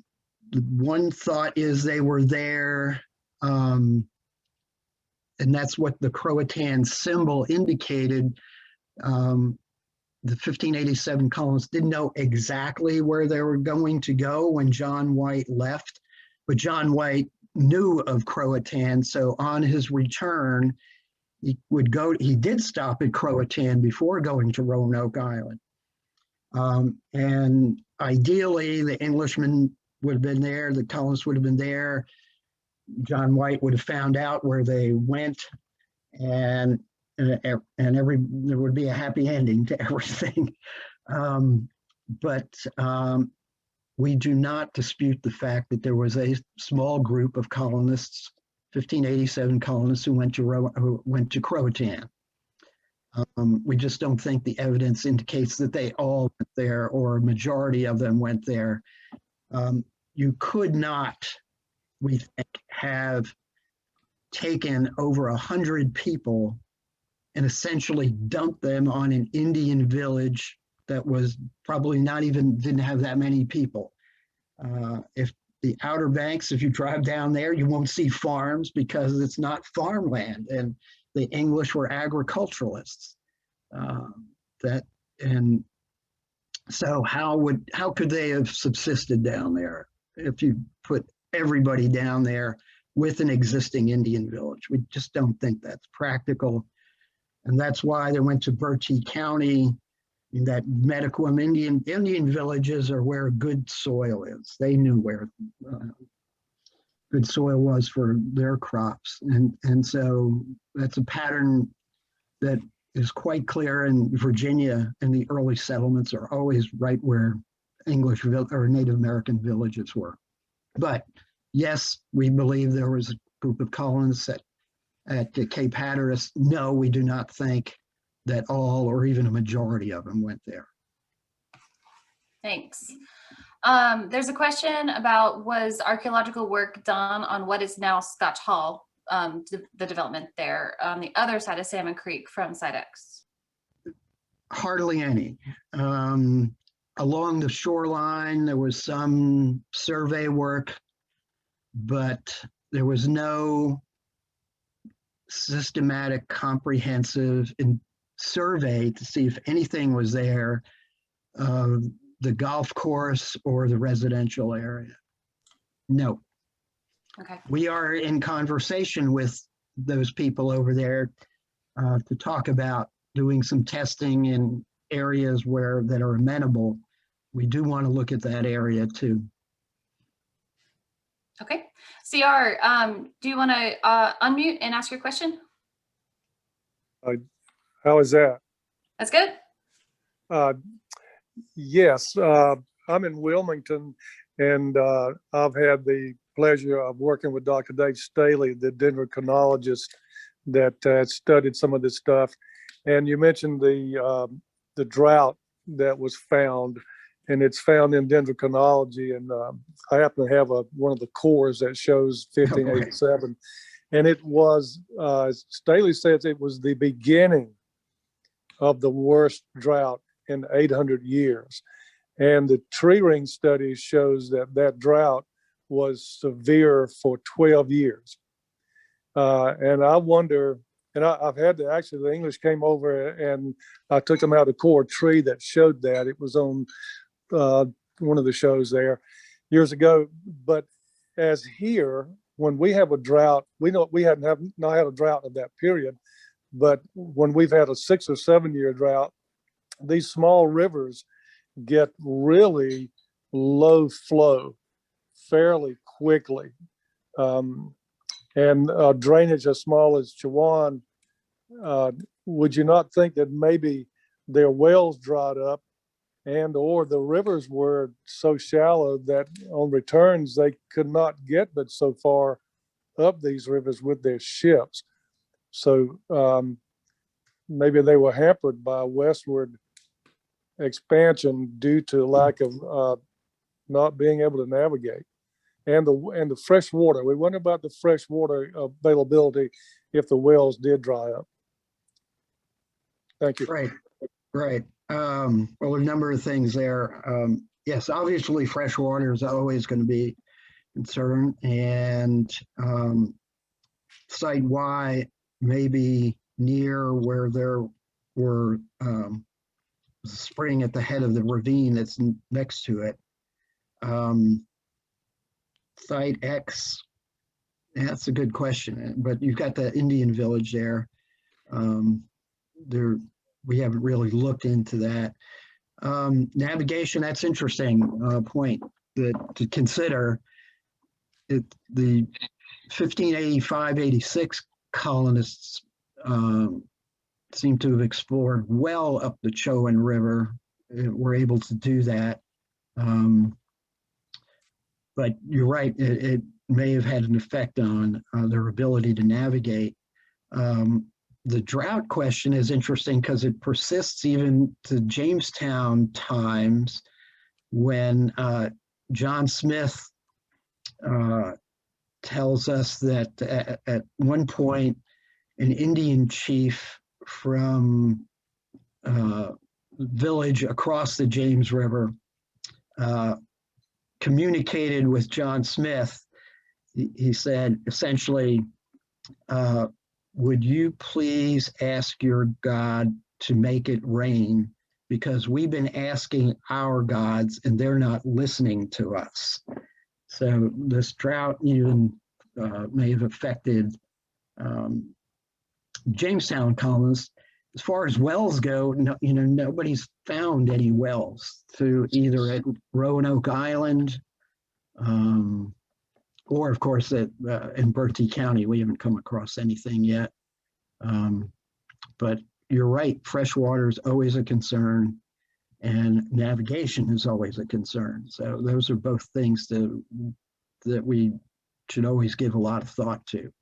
one thought is they were there, and that's what the Croatan symbol indicated. The 1587 colonists didn't know exactly where they were going to go when John White left, but John White knew of Croatan, so on his return, he did stop at Croatan before going to Roanoke Island. And ideally, the Englishmen would have been there, the colonists would have been there. John White would have found out where they went, and there would be a happy ending to everything. But we do not dispute the fact that there was a small group of colonists, 1587 colonists, who went to Croatan. We just don't think the evidence indicates that they all went there or a majority of them went there. You could not, we think, have taken over 100 people and essentially dumped them on an Indian village that was probably didn't have that many people. If the Outer Banks, if you drive down there, you won't see farms because it's not farmland, and the English were agriculturalists. So how could they have subsisted down there if you put everybody down there with an existing Indian village? We just don't think that's practical. And that's why they went to Bertie County, in that Mediquem Indian villages are where good soil is. They knew where good soil was for their crops. And so that's a pattern that is quite clear in Virginia, and the early settlements are always right where English or Native American villages were. But yes, we believe there was a group of colonists at Cape Hatteras. No, we do not think that all or even a majority of them went there. Thanks. There's a question about, was archaeological work done on what is now Scotch Hall, the development there on the other side of Salmon Creek from Site X? Hardly any. Along the shoreline, there was some survey work, but there was no systematic, comprehensive survey to see if anything was there, the golf course or the residential area. No. Okay. We are in conversation with those people over there to talk about doing some testing in areas that are amenable. We do want to look at that area too. Okay. CR, do you want to unmute and ask your question? How is that? That's good. Yes, I'm in Wilmington, and I've had the pleasure of working with Dr. Dave Staley, the Denver chronologist that studied some of this stuff. And you mentioned the drought that was found, and it's found in Denver chronology. And I happen to have one of the cores that shows 1587, and it was Staley says it was the beginning of the worst drought in 800 years. And the tree ring study shows that drought was severe for 12 years. And I wonder, and I've had to, actually the English came over and I took them out a core tree that showed that. It was on one of the shows there years ago. But as here, when we have a drought, we know we not had a drought in that period, but when we've had a 6 or 7 year drought, these small rivers get really low flow fairly quickly. And drainage as small as Chewan, would you not think that maybe their wells dried up and or the rivers were so shallow that on returns they could not get but so far up these rivers with their ships? So maybe they were hampered by westward expansion due to lack of not being able to navigate, and the fresh water. We wonder about the fresh water availability if the wells did dry up. Thank you. Right. Well, a number of things there. Yes, obviously fresh water is always going to be a concern, and site Y may be near where there were spring at the head of the ravine that's next to it. Site X, that's a good question, but you've got the Indian village there. We haven't really looked into that. Navigation, that's interesting point to consider. The 1585-86 colonists seem to have explored well up the Chowan River. Were able to do that. But you're right, it may have had an effect on their ability to navigate. The drought question is interesting because it persists even to Jamestown times, when John Smith tells us that at one point an Indian chief from village across the James River communicated with John Smith. He said, essentially, would you please ask your God to make it rain, because we've been asking our gods and they're not listening to us. So this drought even may have affected Jamestown colonists. As far as wells go, nobody's found any wells through either at Roanoke Island or, of course, in Bertie County. We haven't come across anything yet. But you're right, fresh water is always a concern, and navigation is always a concern. So those are both things that we should always give a lot of thought to.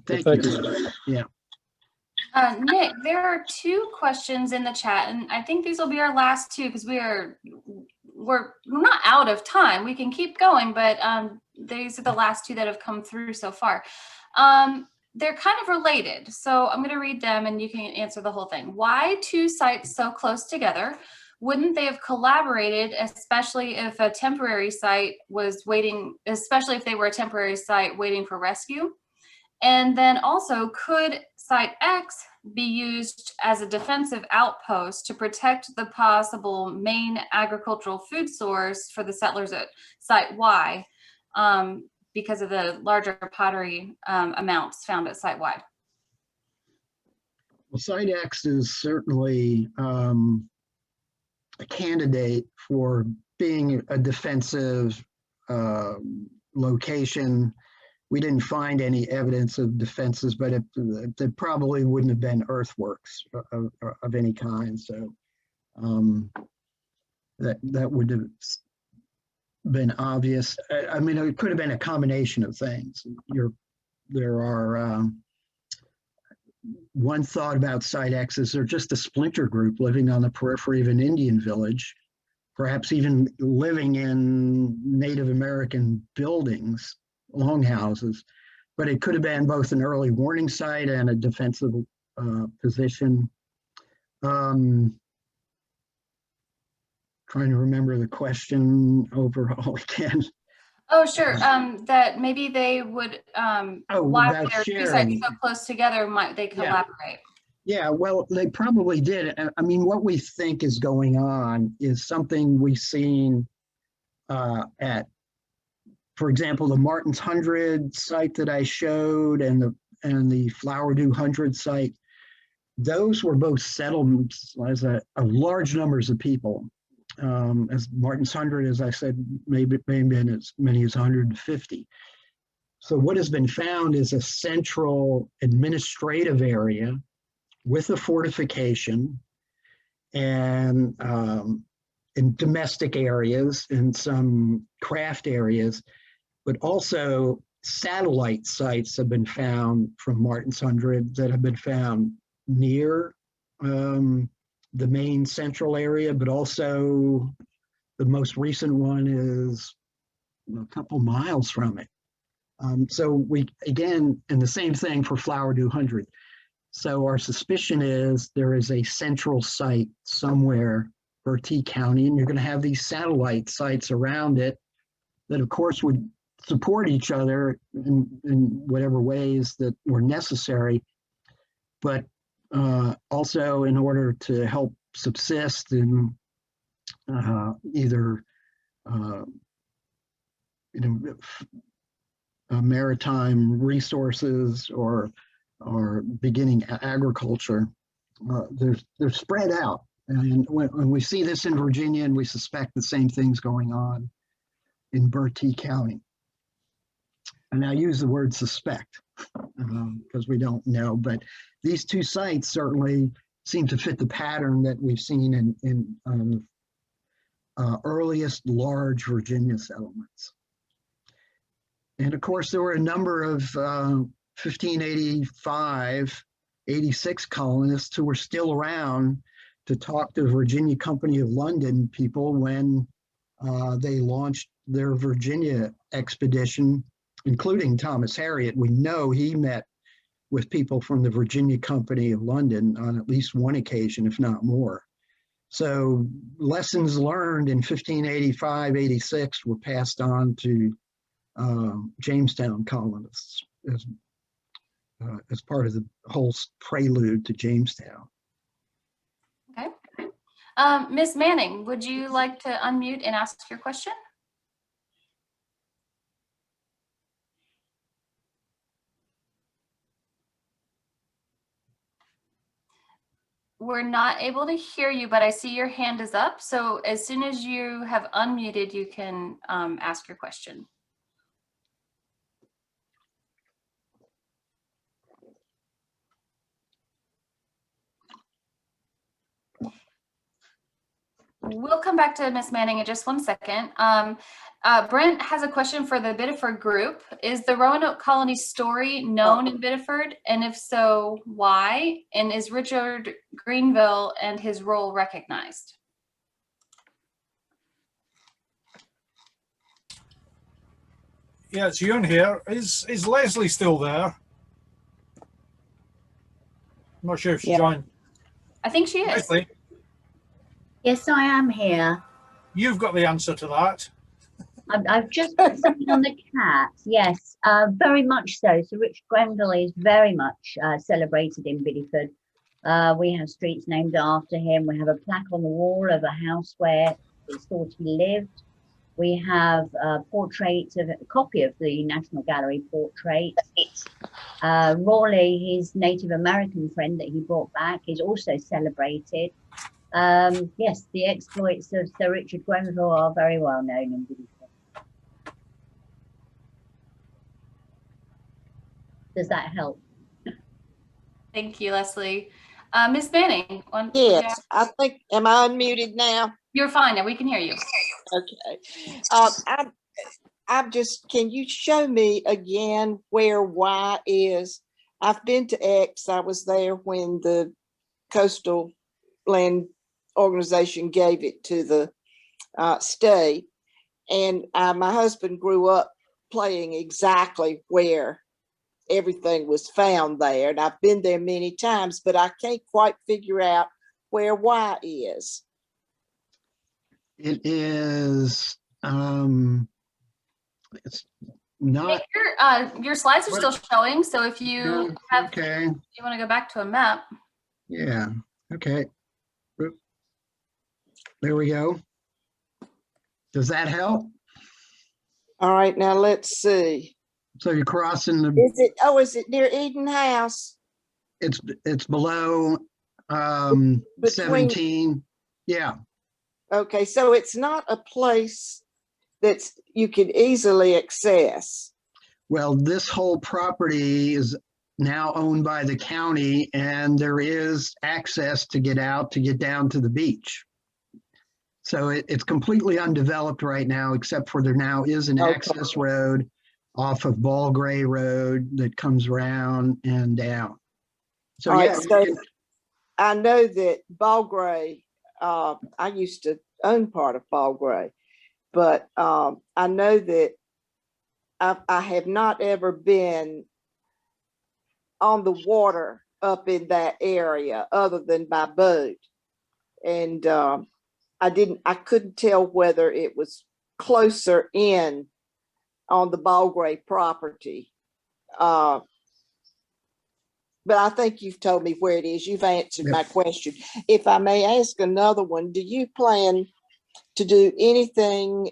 But thank you. Yeah. Nick, there are 2 questions in the chat, and I think these will be our last 2 because we're not out of time. We can keep going, but these are the last 2 that have come through so far. They're kind of related, so I'm going to read them and you can answer the whole thing. Why 2 sites so close together? Wouldn't they have collaborated, especially if a temporary site was waiting, especially if they were a temporary site waiting for rescue? And then also, could Site X be used as a defensive outpost to protect the possible Maine agricultural food source for the settlers at Site Y because of the larger pottery amounts found at Site Y? Well, Site X is certainly a candidate for being a defensive location. We didn't find any evidence of defenses, but it probably wouldn't have been earthworks of any kind. So that would have been obvious. I mean, it could have been a combination of things. There are one thought about Site X is they're just a splinter group living on the periphery of an Indian village, perhaps even living in Native American buildings, longhouses, but it could have been both an early warning site and a defensive position. Trying to remember the question overall again. Oh, sure. That maybe they would, why about they're two sharing. sites so close together, might they collaborate? Yeah, well, they probably did. I mean, what we think is going on is something we've seen at, for example, the Martin's 100 site that I showed and the Flowerdew 100 site. Those were both settlements as a large numbers of people. As Martin's 100, as I said, maybe as many as 150. So what has been found is a central administrative area with a fortification and in domestic areas and some craft areas, but also satellite sites have been found from Martin's 100 that have been found near the main central area, but also the most recent one is a couple miles from it. So we, again, and the same thing for Flowerdew 100. So our suspicion is there is a central site somewhere, Bertie County, and you're going to have these satellite sites around it that, of course, would support each other in whatever ways that were necessary, but also in order to help subsist in either maritime resources or beginning agriculture. They're spread out, and when we see this in Virginia, and we suspect the same things going on in Bertie County. And I use the word suspect because we don't know, but these two sites certainly seem to fit the pattern that we've seen in earliest large Virginia settlements. And of course, there were a number of 1585, 86 colonists who were still around to talk to the Virginia Company of London people when they launched their Virginia expedition, including Thomas Harriot. We know he met with people from the Virginia Company of London on at least one occasion, if not more. So lessons learned in 1585, 86 were passed on to Jamestown colonists as part of the whole prelude to Jamestown. Okay. Ms. Manning, would you like to unmute and ask your question? We're not able to hear you, but I see your hand is up. So as soon as you have unmuted, you can ask your question. We'll come back to Ms. Manning in just 1 second. Brent has a question for the Biddeford group. Is the Roanoke colony story known in Biddeford? And if so, why? And is Richard Greenville and his role recognized? Yeah, it's Ewan here. Is Leslie still there? I'm not sure if she joined. I think she is. Leslie, Yes, I am here. you've got the answer to that. I've just put something on the chat. Yes, very much so. So Richard Grenville is very much celebrated in Biddeford. We have streets named after him. We have a plaque on the wall of a house where it's thought he lived. We have a copy of the National Gallery portrait. Raleigh, his Native American friend that he brought back, is also celebrated. Yes, the exploits of Sir Richard Grenville are very well known in Biddeford. Does that help? Thank you, Leslie. Ms. Manning. Yes, I think, am I unmuted now? You're fine. Now we can hear you. Okay. I'm just, can you show me again where Y is? I've been to X. I was there when the Coastal Land Organization gave it to the state. And my husband grew up playing exactly where everything was found there. And I've been there many times, but I can't quite figure out where Y is. It is, it's not. Your slides are still showing. So if you have, okay. you want to go back to a map. Yeah. Okay. There we go. Does that help? All right, now let's see. So you're crossing the. Is it near Eden House? It's below 17. Yeah. Okay, so it's not a place that's you could easily access. Well, this whole property is now owned by the county, and there is access to get out, to get down to the beach. So it's completely undeveloped right now, except for there now is an access road off of Ball Gray Road that comes around and down. So yeah, so I know that Ball Gray, I used to own part of Ball Gray, but I know that I have not ever been on the water up in that area other than by boat. And I couldn't tell whether it was closer in on the Ball Gray property. But I think you've told me where it is. You've answered my question. If I may ask another one, do you plan to do anything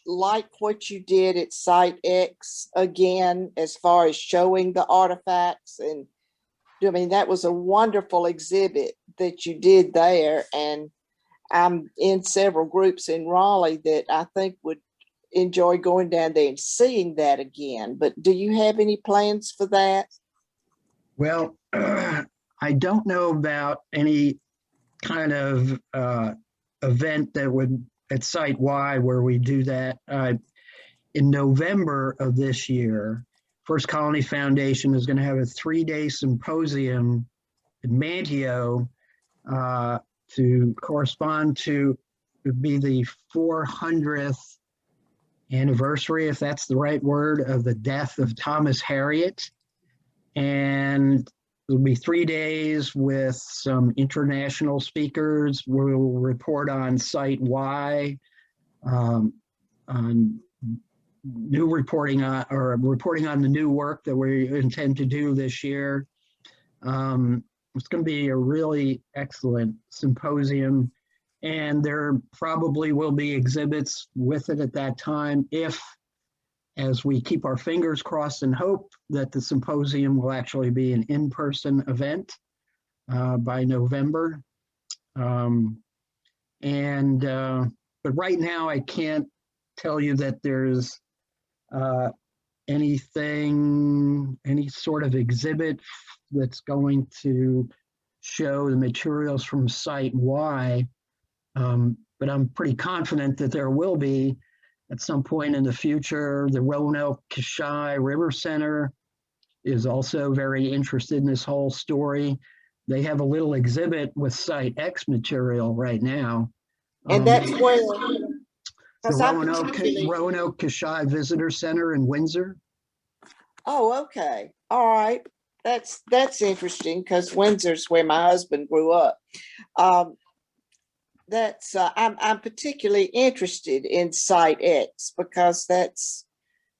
like what you did at Site X again, as far as showing the artifacts? And I mean, that was a wonderful exhibit that you did there. And I'm in several groups in Raleigh that I think would enjoy going down there and seeing that again. But do you have any plans for that? Well, I don't know about any kind of event that would at Site Y where we do that. In November of this year, First Colony Foundation is going to have a 3-day symposium in Manteo to correspond to, would be the 400th anniversary, if that's the right word, of the death of Thomas Harriot. And it'll be 3 days with some international speakers. We'll report on Site Y, on new reporting on, or reporting on the new work that we intend to do this year. It's going to be a really excellent symposium, and there probably will be exhibits with it at that time, if, as we keep our fingers crossed and hope that the symposium will actually be an in-person event by November. But right now I can't tell you that there's anything, any sort of exhibit that's going to show the materials from Site Y. But I'm pretty confident that there will be at some point in the future. The Roanoke-Kashai River Center is also very interested in this whole story. They have a little exhibit with Site X material right now. And that's where the Roanoke-Kashai Visitor Center in Windsor. Oh, okay. All right. That's interesting, because Windsor's where my husband grew up. I'm particularly interested in Site X, because that's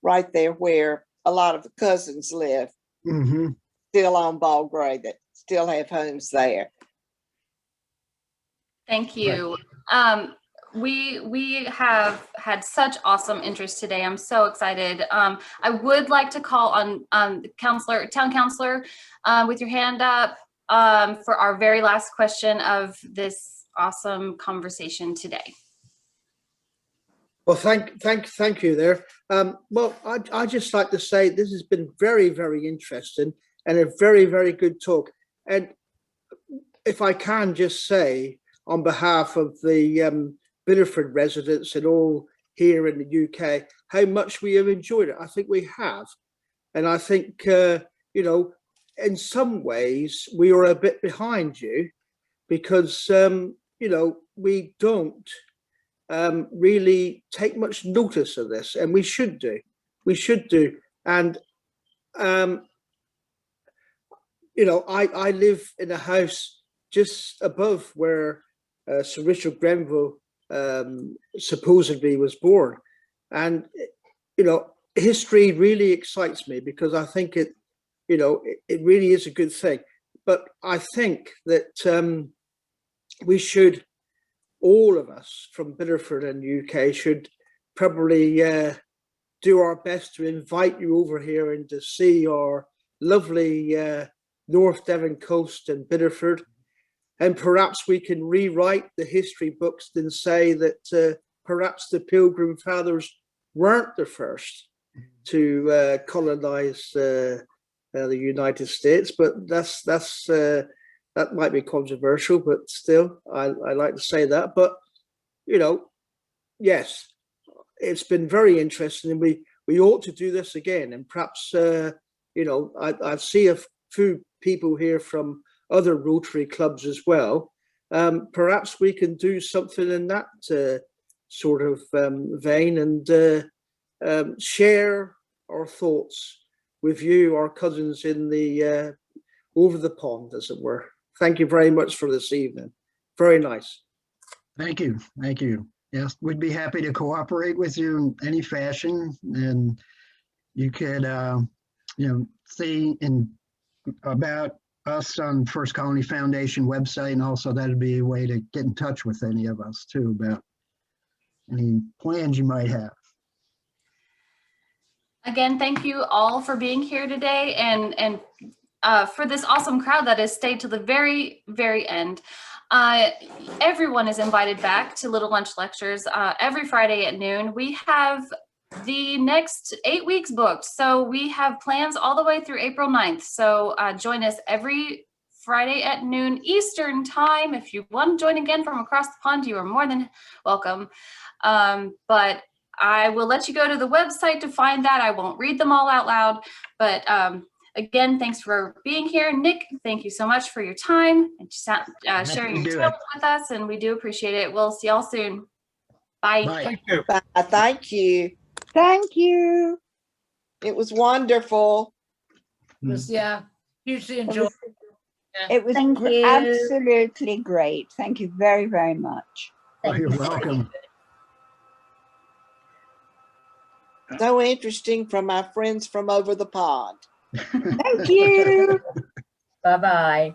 right there where a lot of the cousins live, still on Ball Gray, that still have homes there. Thank you. Right. We have had such awesome interest today. I'm so excited. I would like to call on town councilor with your hand up for our very last question of this awesome conversation today. Well, thank you there. Well, I just like to say this has been very, very interesting and a very, very good talk. And if I can just say on behalf of the Biddeford residents and all here in the UK, how much we have enjoyed it. I think we have. And I think, you know, in some ways we are a bit behind you because, you know, we don't really take much notice of this, and we should do. We should do. And, you know, I live in a house just above where Sir Richard Grenville supposedly was born. And, you know, history really excites me because I think it, you know, it really is a good thing. But I think that we should, all of us from Biddeford and UK should probably do our best to invite you over here and to see our lovely North Devon coast and Biddeford. And perhaps we can rewrite the history books and say that perhaps the Pilgrim Fathers weren't the first to colonize the United States, but that might be controversial, but still, I like to say that. But, you know, yes, it's been very interesting, and we ought to do this again. And perhaps, you know, I see a few people here from other Rotary clubs as well. Perhaps we can do something in that sort of vein and share our thoughts with you, our cousins in the over the pond, as it were. Thank you very much for this evening. Very nice. Thank you. Thank you. Yes, we'd be happy to cooperate with you in any fashion, and you could, you know, see about us on First Colony Foundation website, and also that'd be a way to get in touch with any of us too about any plans you might have. Again, thank you all for being here today, and for this awesome crowd that has stayed to the very, very end. Everyone is invited back to Little Lunch Lectures every Friday at noon. We have the next 8 weeks booked, so we have plans all the way through April 9th. So join us every Friday at noon Eastern time. If you want to join again from across the pond, you are more than welcome. But I will let you go to the website to find that. I won't read them all out loud, but again, thanks for being here. Nick, thank you so much for your time and sharing your tales with us, and we do appreciate it. We'll see y'all soon. Bye. Bye. Thank you. Bye. Thank you. Thank you. It was wonderful. It was, yeah, hugely It enjoyable. was, it was Thank you. absolutely great. Thank you very, very much. Oh, you're welcome. So interesting from my friends from over the pond. Thank you. Bye-bye.